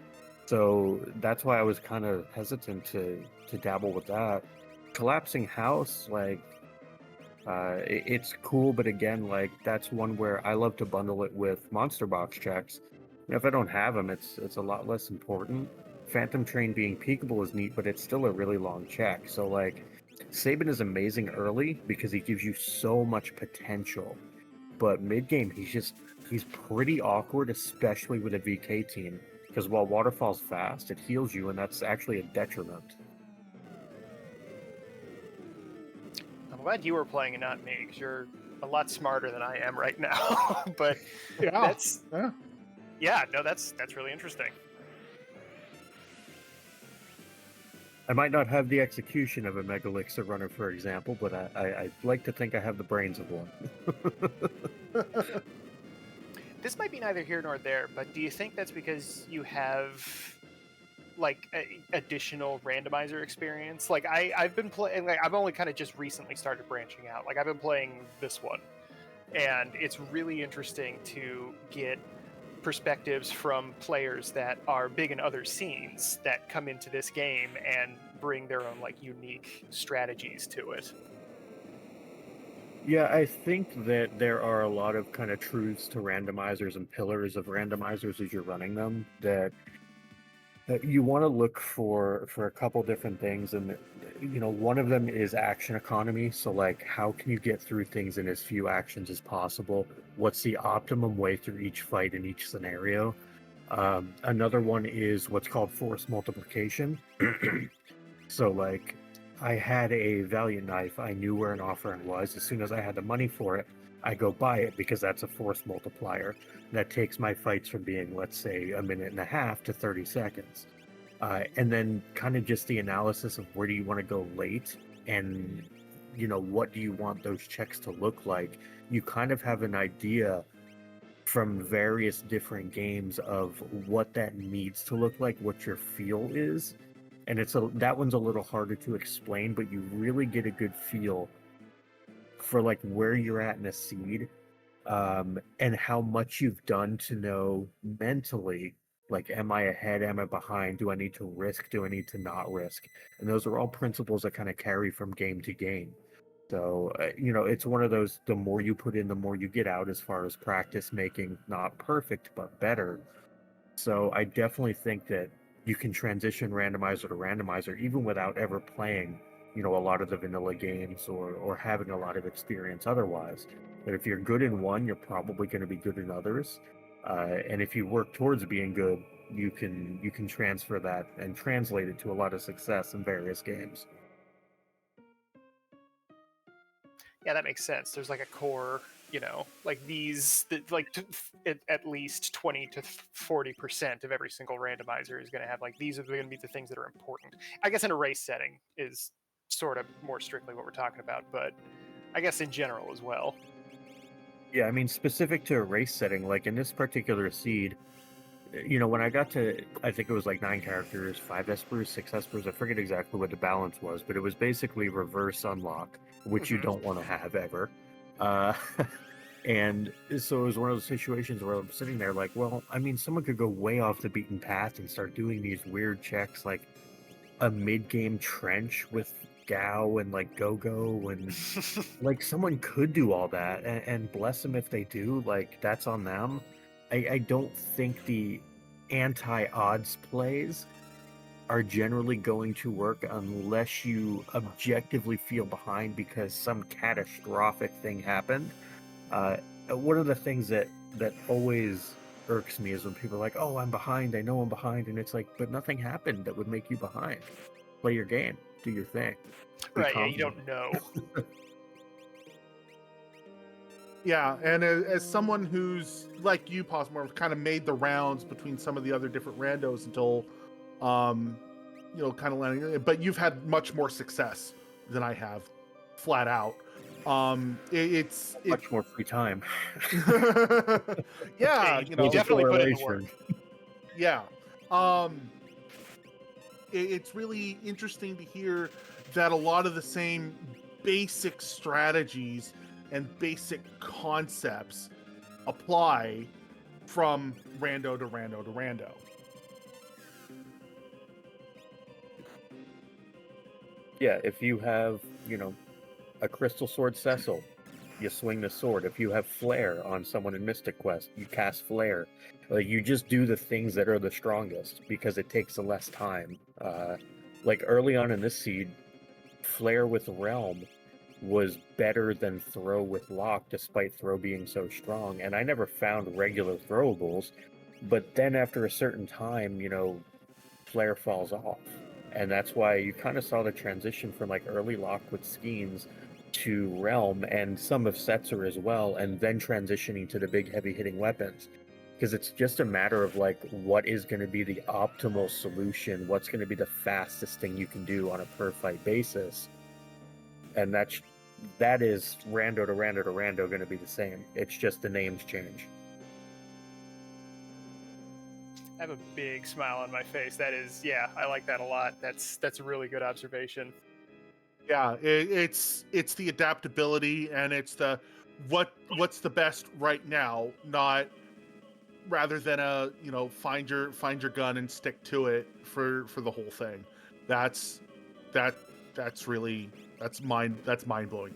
So that's why I was kind of hesitant to dabble with that. Collapsing House, like it's cool, but again, like that's one where I love to bundle it with monster box checks. And if I don't have them, it's a lot less important. Phantom Train being peekable is neat, but it's still a really long check. So like, Sabin is amazing early because he gives you so much potential, but mid game he's pretty awkward, especially with a VK team. Because while Waterfall's fast, it heals you, and that's actually a detriment. I'm glad you were playing and not me, because you're a lot smarter than I am right now. But Yeah. that's really interesting. I might not have the execution of a Megalixir runner, for example, but I like to think I have the brains of one. This might be neither here nor there, but do you think that's because you have like additional randomizer experience? Like I've been playing, like I've only kind of just recently started branching out. Like I've been playing this one, and it's really interesting to get perspectives from players that are big in other scenes that come into this game and bring their own like unique strategies to it. Yeah, I think that there are a lot of kind of truths to randomizers and pillars of randomizers as you're running them that you want to look for a couple different things, and one of them is action economy. So like, how can you get through things in as few actions as possible? What's the optimum way through each fight in each scenario? Another one is what's called force multiplication. So like, I had a Valiant knife. I knew where an offering was. As soon as I had the money for it, I go buy it because that's a force multiplier. That takes my fights from being, let's say, a minute and a half to 30 seconds. And then kind of just the analysis of where do you want to go late and, what do you want those checks to look like? You kind of have an idea from various different games of what that needs to look like, what your feel is. And that one's a little harder to explain, but you really get a good feel for like where you're at in a seed, and how much you've done to know mentally, like, am I ahead, am I behind, do I need to risk, do I need to not risk? And those are all principles that kind of carry from game to game. So it's one of those, the more you put in, the more you get out as far as practice making not perfect but better. So I definitely think that you can transition randomizer to randomizer even without ever playing, a lot of the vanilla games or having a lot of experience otherwise. But if you're good in one, you're probably going to be good in others. And if you work towards being good, you can transfer that and translate it to a lot of success in various games. Yeah, that makes sense. There's like a core, like at least 20 to 40% of every single randomizer is going to have like, these are going to be the things that are important. I guess in a race setting is sort of more strictly what we're talking about, but I guess in general as well. Yeah, I mean, specific to a race setting, like in this particular seed, when I got to, I think it was like 9 characters, 5 espers, 6 espers, I forget exactly what the balance was, but it was basically reverse unlock, which you don't want to have ever. And so it was one of those situations where I'm sitting there like, well, I mean, someone could go way off the beaten path and start doing these weird checks, like a mid-game trench with Gao and like Go-Go, and like someone could do all that, and bless them if they do, like that's on them. I don't think the anti-odds plays are generally going to work unless you objectively feel behind because some catastrophic thing happened. One of the things that always irks me is when people are like, "Oh, I'm behind. I know I'm behind," and it's like, but nothing happened that would make you behind. Play your game. Do your thing. Be Right, yeah, you confident. don't know. Yeah, and as someone who's like you, Posmore, kind of made the rounds between some of the other different randos until, kind of landing. But you've had much more success than I have, flat out. It's Much more free time. yeah, you There's a definitely put in the work. correlation. yeah. It's really interesting to hear that a lot of the same basic strategies and basic concepts apply from rando to rando to rando. Yeah, if you have, a crystal sword Cecil, you swing the sword. If you have flare on someone in Mystic Quest, you cast flare. You just do the things that are the strongest because it takes less time. Like early on in this seed, flare with realm was better than throw with lock, despite throw being so strong. And I never found regular throwables, but then after a certain time, flare falls off. And that's why you kind of saw the transition from like early lock with Skeens to realm and some of Setzer as well, and then transitioning to the big heavy hitting weapons. Because it's just a matter of like what is going to be the optimal solution, what's going to be the fastest thing you can do on a per fight basis. And that is rando to rando to rando going to be the same. It's just the names change. I have a big smile on my face. That is, yeah, I like that a lot. That's a really good observation. Yeah, it's the adaptability and it's the what's the best right now, not rather than find your gun and stick to it for the whole thing. That's really mind blowing.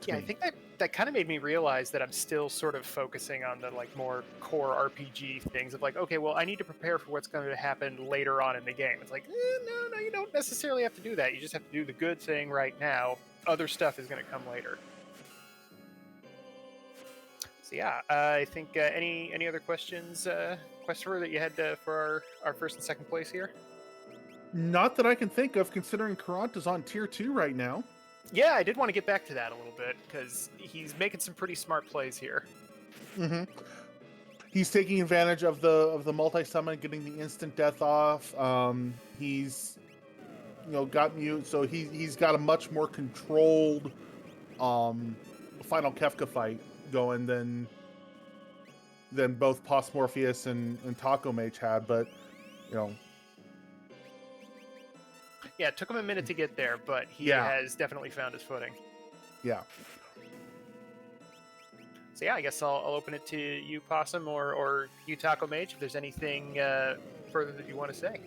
Yeah, I think that kind of made me realize that I'm still sort of focusing on the like more core RPG things of like, okay, well, I need to prepare for what's going to happen later on in the game. It's like, no, you don't necessarily have to do that. You just have to do the good thing right now. Other stuff is going to come later. So yeah, I think any other questions, Questor, that you had for our first and second place here? Not that I can think of, considering Karant is on tier 2 right now. Yeah, I did want to get back to that a little bit because he's making some pretty smart plays here. Mm-hmm. He's taking advantage of the multi-summon, getting the instant death off. He's got mute, so he's got a much more controlled final Kefka fight going than both Postmorpheus and Taco Mage had, but yeah, it took him a minute to get there, but he has definitely found his footing. Yeah. So yeah, I guess I'll open it to you, Possum, or you, Taco Mage, if there's anything further that you want to say.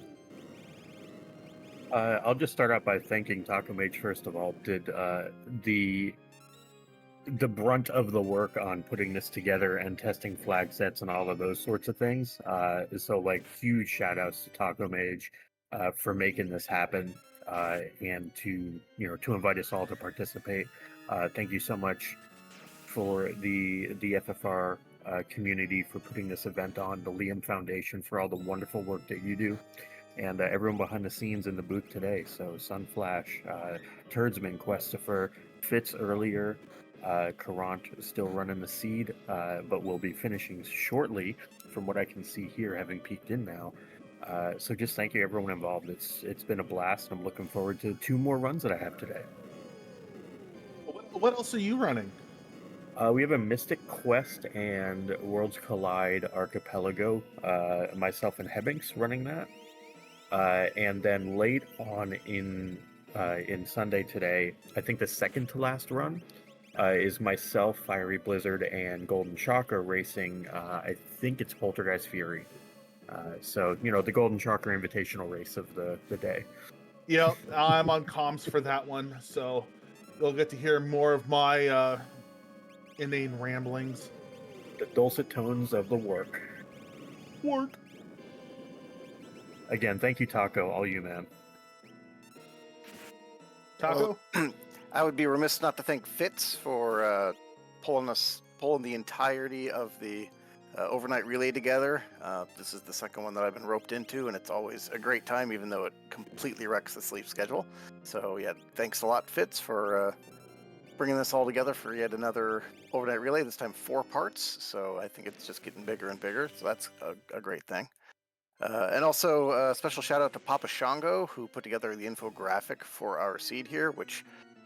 I'll just start out by thanking Taco Mage first of all. Did the brunt of the work on putting this together and testing flag sets and all of those sorts of things. So like huge shout outs to Taco Mage for making this happen and to invite us all to participate. Thank you so much for the FFR community for putting this event on, the Liam Foundation for all the wonderful work that you do, and everyone behind the scenes in the booth today. So Sunflash, Turdsman, Questifer, Fitz earlier, Karant still running the seed, but will be finishing shortly from what I can see here, having peeked in now. So just thank you everyone involved. It's been a blast. I'm looking forward to 2 more runs that I have today. What else are you running? We have a Mystic Quest and Worlds Collide Archipelago. Myself and Hebbinks running that. And then late on in Sunday today, I think the second to last run is myself, Fiery Blizzard, and Golden Shocker racing. I think it's Poltergeist Fury. So the Golden Shocker Invitational race of the day. Yep, I'm on comms for that one, so you'll get to hear more of my inane ramblings. the dulcet tones of the work. Work. Again, thank you, Taco, all you, man. Taco? I would be remiss not to thank Fitz for pulling the entirety of the overnight relay together. This is the second one that I've been roped into, and it's always a great time, even though it completely wrecks the sleep schedule. So yeah, thanks a lot, Fitz, for bringing this all together for yet another overnight relay. This time 4 parts, so I think it's just getting bigger and bigger. So that's a great thing. And also a special shout out to Papa Shango, who put together the infographic for our seed here, which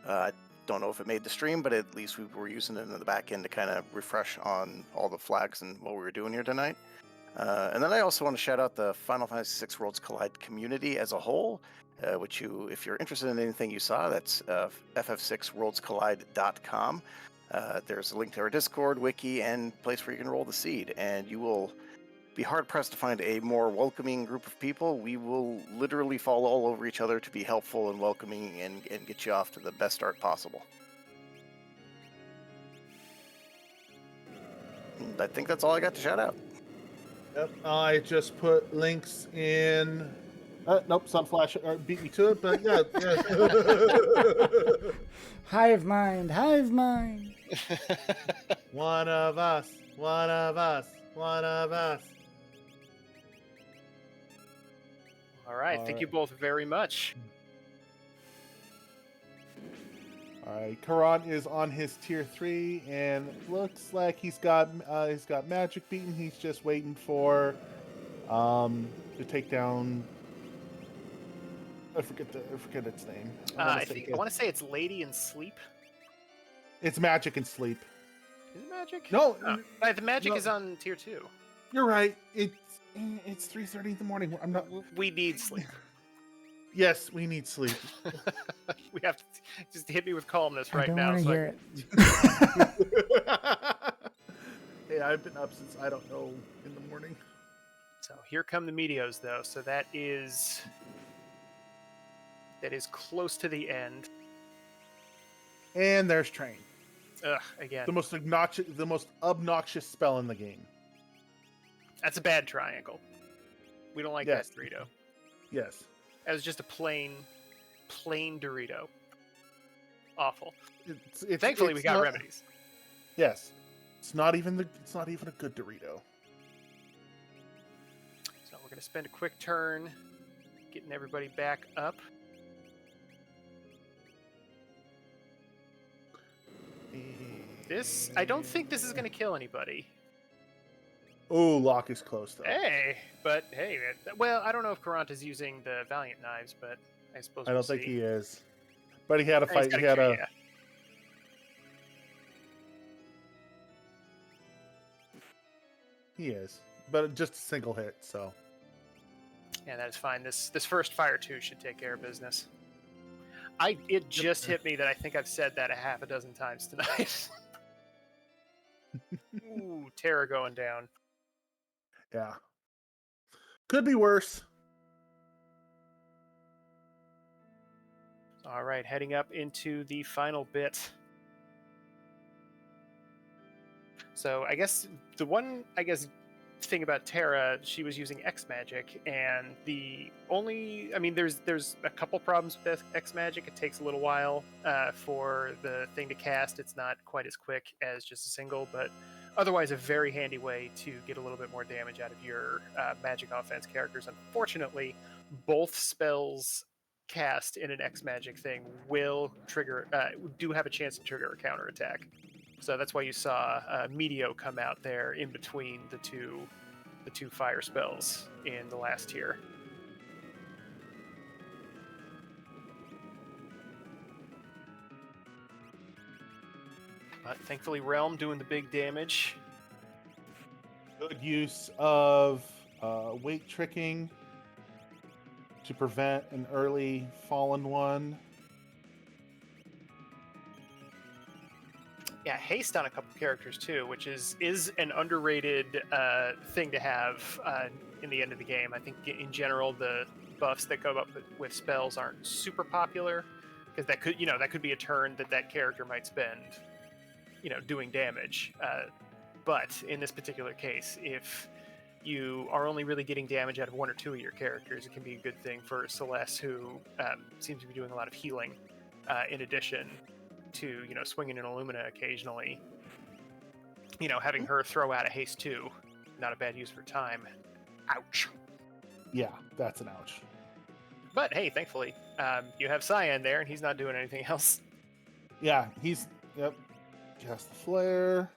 I don't know if it made the stream, but at least we were using it in the back end to kind of refresh on all the flags and what we were doing here tonight. And then I also want to shout out the Final Fantasy VI Worlds Collide community as a whole, which if you're interested in anything you saw, that's ff6worldscollide.com. There's a link to our Discord, wiki, and place where you can roll the seed, and you will be hard-pressed to find a more welcoming group of people. We will literally fall all over each other to be helpful and welcoming and get you off to the best start possible. And I think that's all I got to shout out. Yep, I just put links in. Nope, Sunflash beat me to it, but yeah. Hive mind, hive mind. One of us, one of us, one of us. All right, thank you both very much. All right, Karan is on his tier 3, and looks like he's got magic beaten. He's just waiting for to take down. I forget its name. I want to say it's Lady in Sleep. It's magic and sleep. Is it magic? No, the magic is on tier 2. You're right. It's 3:30 in the morning. I'm not. We need sleep. Yes, we need sleep. We have to just hit me with calmness right I don't now. want to So hear it. Hey, I've been up since I don't know in the morning. So here come the meteos, though. So that is close to the end. And there's Train. Ugh, again. The most obnoxious spell in the game. That's a bad triangle. We don't like Yes. that Dorito. Yes. That was just a plain Dorito. Awful. Thankfully, we got not- remedies. Yes. It's not even a good Dorito. So we're gonna spend a quick turn getting everybody back up. I don't think this is gonna kill anybody. Oh, Locke is close though. Hey, well, I don't know if Karant is using the Valiant knives, but I suppose I we'll don't think see. he is. But he had a He's fight. got He had a. yeah. He is, but just a single hit. So. Yeah, that is fine. This first fire 2 should take care of business. It just hit me that I think I've said that a half a dozen times tonight. Ooh, Terra going down. Yeah. Could be worse. All right, heading up into the final bit. So I guess the one thing about Terra, she was using X magic, and there's a couple problems with X magic. It takes a little while for the thing to cast. It's not quite as quick as just a single, but otherwise a very handy way to get a little bit more damage out of your magic offense characters. Unfortunately, both spells cast in an X magic thing will trigger, do have a chance to trigger a counterattack. So that's why you saw Meteo come out there in between the two fire spells in the last tier. But thankfully, Realm doing the big damage. Good use of weight tricking to prevent an early fallen one. Yeah, haste on a couple characters too, which is an underrated thing to have in the end of the game. I think in general the buffs that go up with spells aren't super popular because that could be a turn that character might spend doing damage. But in this particular case, if you are only really getting damage out of 1 or 2 of your characters, it can be a good thing for Celeste, who seems to be doing a lot of healing, in addition to, swinging an Illumina occasionally. Having her throw out a haste too, not a bad use for time. Ouch. Yeah, that's an ouch. But hey, thankfully, you have Cyan there, and he's not doing anything else. Yeah, yep. Cast the flare.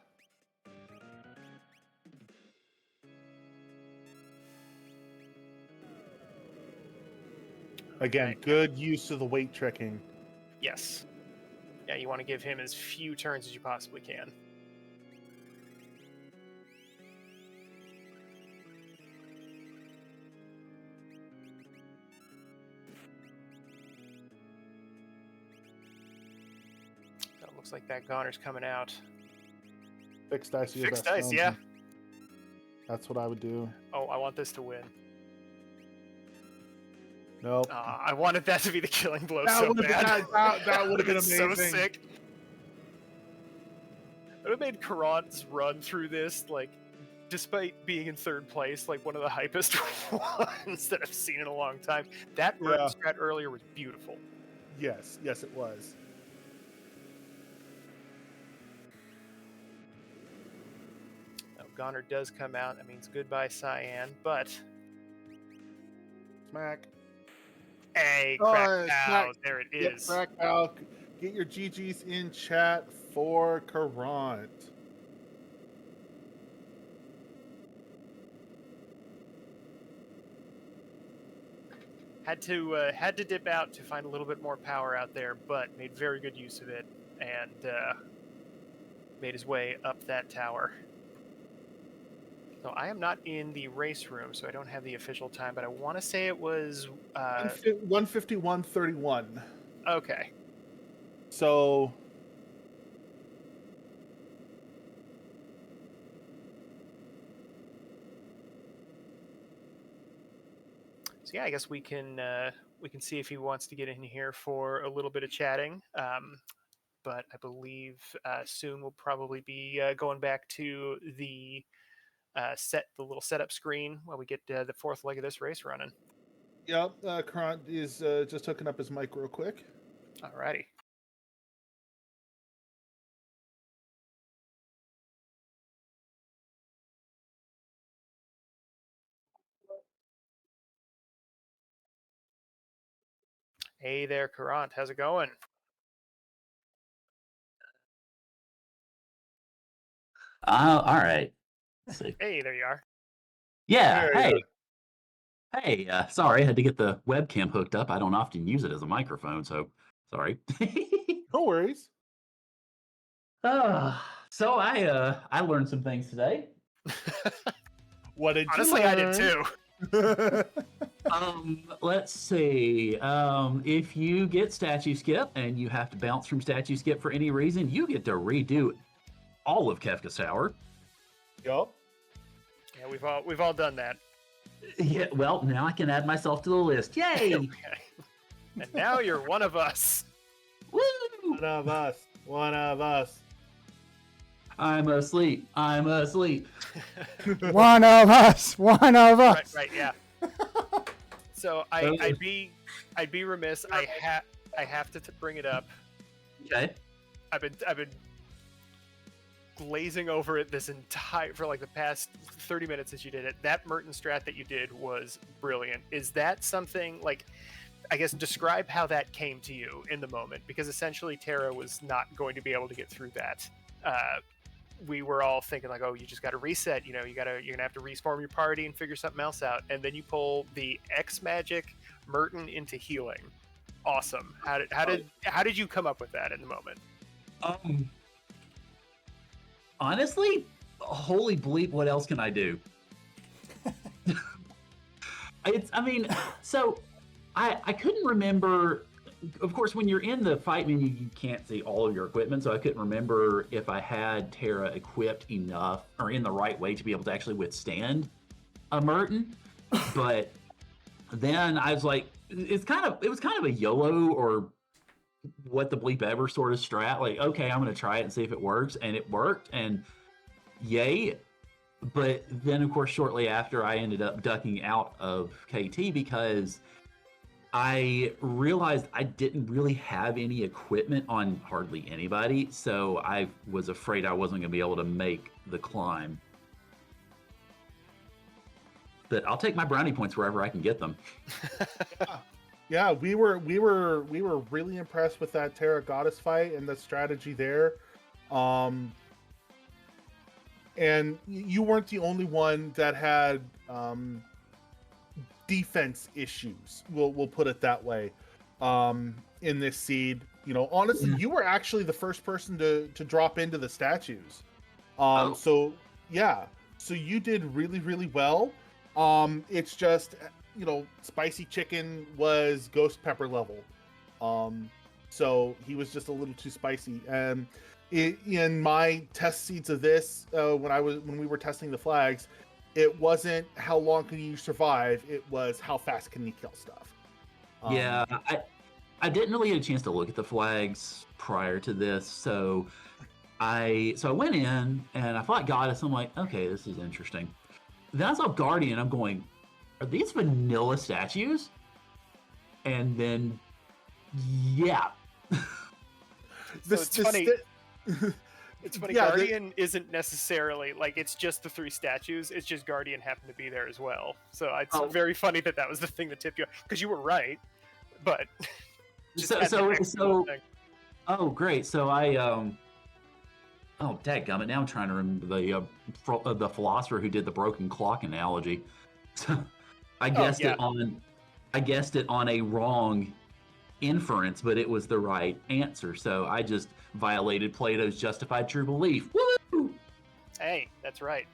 Again, Okay. good use of the weight tricking. Yes. Yeah, you want to give him as few turns as you possibly can. So it looks like that Goner's coming out. Fixed dice. Are your Fixed best dice, friends, yeah. and That's what I would do. Oh, I want this to win. Nope. I wanted that to be the killing blow That so would've been- bad. that would've been So amazing. sick. It would have made Karan's run through this, like, despite being in third place, like one of the hypest ones that I've seen in a long time. That burn Yeah. strat earlier was beautiful. Yes, it was. Now, Goner does come out. That means goodbye, Cyan. But Smack. hey, Oh, crack smack. out. There it Get is. crack out. Get your GGs in chat for Karant. Had to dip out to find a little bit more power out there, but made very good use of it and made his way up that tower. So I am not in the race room, so I don't have the official time, but I want to say it was 151.31. okay. So So yeah, I guess we can see if he wants to get in here for a little bit of chatting. But I believe soon we'll probably be going back to the little setup screen while we get the fourth leg of this race running. yep, Karant is just hooking up his mic real quick. Alrighty. Hey there, Karant. How's it going? All right. Let's see. Hey, there you are. Yeah. There you Hey. Sorry, I had to get the webcam hooked up. I don't often use it as a microphone, so sorry. No worries. So I learned some things today. What did Honestly, you I learn? did too. Let's see. If you get statue skip and you have to bounce from statue skip for any reason, you get to redo all of Kefka's Tower. Yup. Yeah, we've all done that. Yeah. Well, now I can add myself to the list. Yay! Okay. And now you're one of us. Woo! One of us. One of us. I'm asleep. I'm asleep. One of us. One of us. Right, yeah. So I'd be remiss. I have to bring it up. Okay. I've been glazing over it for like the past 30 minutes since you did it. That Merton strat that you did was brilliant. Is that something, like, I guess describe how that came to you in the moment, because essentially Terra was not going to be able to get through that. We were all thinking like, oh, you just got to reset. You're gonna have to reform your party and figure something else out. And then you pull the X magic Merton into healing. Awesome. How did you come up with that in the moment? Honestly, holy bleep, what else can I do? I couldn't remember. Of course, when you're in the fight menu, you can't see all of your equipment, so I couldn't remember if I had Terra equipped enough or in the right way to be able to actually withstand a Merton. But then I was like, it was kind of a YOLO or what the bleep ever sort of strat. Like, okay, I'm going to try it and see if it works, and it worked. And yay. But then, of course, shortly after, I ended up ducking out of KT because I realized I didn't really have any equipment on hardly anybody, so I was afraid I wasn't going to be able to make the climb. But I'll take my brownie points wherever I can get them. Yeah, we were really impressed with that Terra Goddess fight and the strategy there. And you weren't the only one that had defense issues. We'll put it that way. In this seed, you know, honestly, you were actually the first person to drop into the statues. So yeah, so you did really, really well. It's just, you know, Spicy Chicken was Ghost Pepper level. So he was just a little too spicy. And in my test seeds of this, when we were testing the flags, it wasn't how long can you survive, it was how fast can you kill stuff. Yeah, I didn't really get a chance to look at the flags prior to this, so I went in and I fought Goddess. I'm like, okay, this is interesting. Then I saw Guardian. I'm going, are these vanilla statues? And then, yeah. So it's funny. It's funny. Yeah, Guardian isn't necessarily like it's just the 3 statues. It's just Guardian happened to be there as well. So it's very funny that was the thing that tipped you because you were right, but oh great. So I oh dadgummit, now I'm trying to remember the philosopher who did the broken clock analogy. So I guessed it on a wrong inference, but it was the right answer. So I just violated Plato's justified true belief. Woo! Hey, that's right.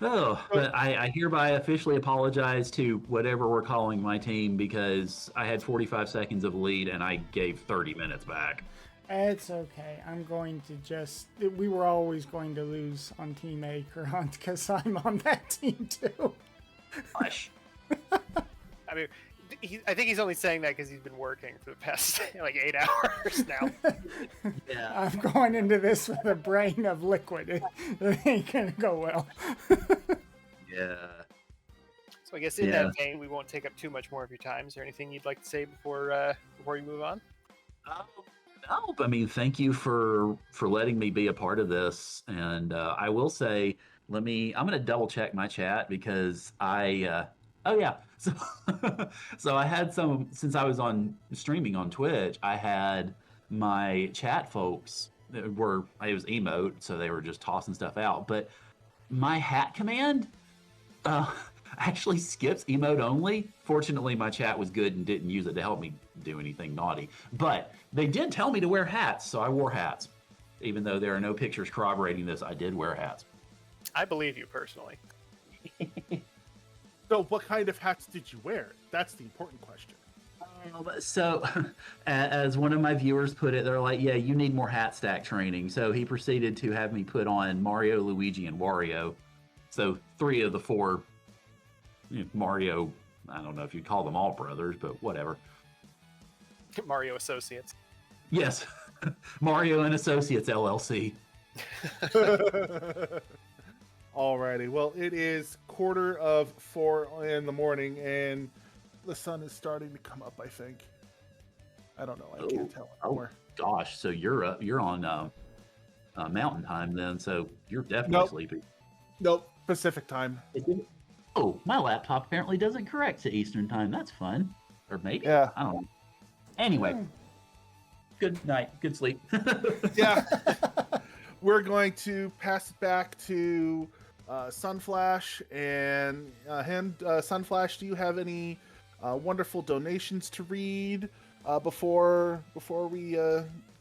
Oh, but I hereby officially apologize to whatever we're calling my team because I had 45 seconds of lead and I gave 30 minutes back. It's okay. I'm going to just... We were always going to lose on Team Acre Hunt because I'm on that team too. Hush. I mean, I think he's only saying that because he's been working for the past like 8 hours now. Yeah. I'm going into this with a brain of liquid. It ain't gonna go well. Yeah. So I guess in that vein, we won't take up too much more of your time. Is there anything you'd like to say before we move on? No, I mean, thank you for letting me be a part of this. And I will say, I'm going to double check my chat because so I had since I was streaming on Twitch, I had my chat folks it was emote, so they were just tossing stuff out. But my hat command actually skips emote only. Fortunately, my chat was good and didn't use it to help me do anything naughty. But they did tell me to wear hats, so I wore hats. Even though there are no pictures corroborating this, I did wear hats. I believe you personally. So what kind of hats did you wear? That's the important question. So, as one of my viewers put it, they're like, yeah, you need more hat stack training. So he proceeded to have me put on Mario, Luigi, and Wario. So 3 of the 4 Mario, I don't know if you'd call them all brothers, but whatever. Mario Associates. Yes. Mario and Associates, LLC. Alrighty, well, it is 4:45 in the morning, and the sun is starting to come up, I think. I don't know, I can't tell anymore. Gosh, so you're on mountain time then, so you're definitely sleepy. Nope, Pacific time. Oh, my laptop apparently doesn't correct to Eastern time. That's fun. Or maybe? Yeah. I don't know. Anyway, good night, good sleep. Yeah. We're going to pass it back to Sunflash and him. Sunflash, do you have any wonderful donations to read before we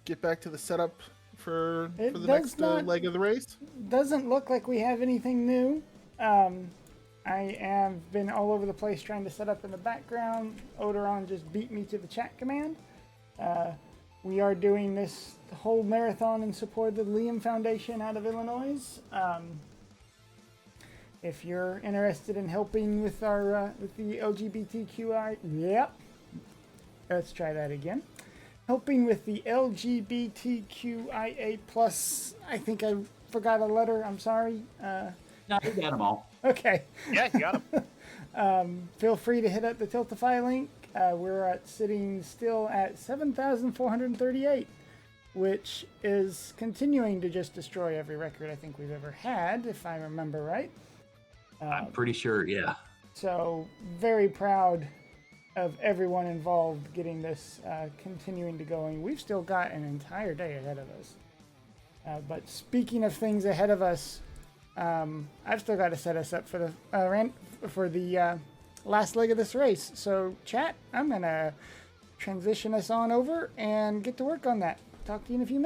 get back to the setup for the next leg of the race? Doesn't look like we have anything new. I have been all over the place trying to set up in the background. Odoron just beat me to the chat command. We are doing this whole marathon in support of the Liam Foundation out of Illinois. If you're interested in helping with our with the LGBTQI, let's try that again. helping with the LGBTQIA plus. I think I forgot a letter. I'm sorry. No, you got them all. Okay. Yeah, you got him. Feel free to hit up the Tiltify link. We're sitting still at 7,438, which is continuing to just destroy every record I think we've ever had, if I remember right. I'm pretty sure, yeah. So very proud of everyone involved getting this continuing to going. We've still got an entire day ahead of us. But speaking of things ahead of us, I've still got to set us up for the last leg of this race. So chat, I'm gonna transition us on over and get to work on that. Talk to you in a few minutes.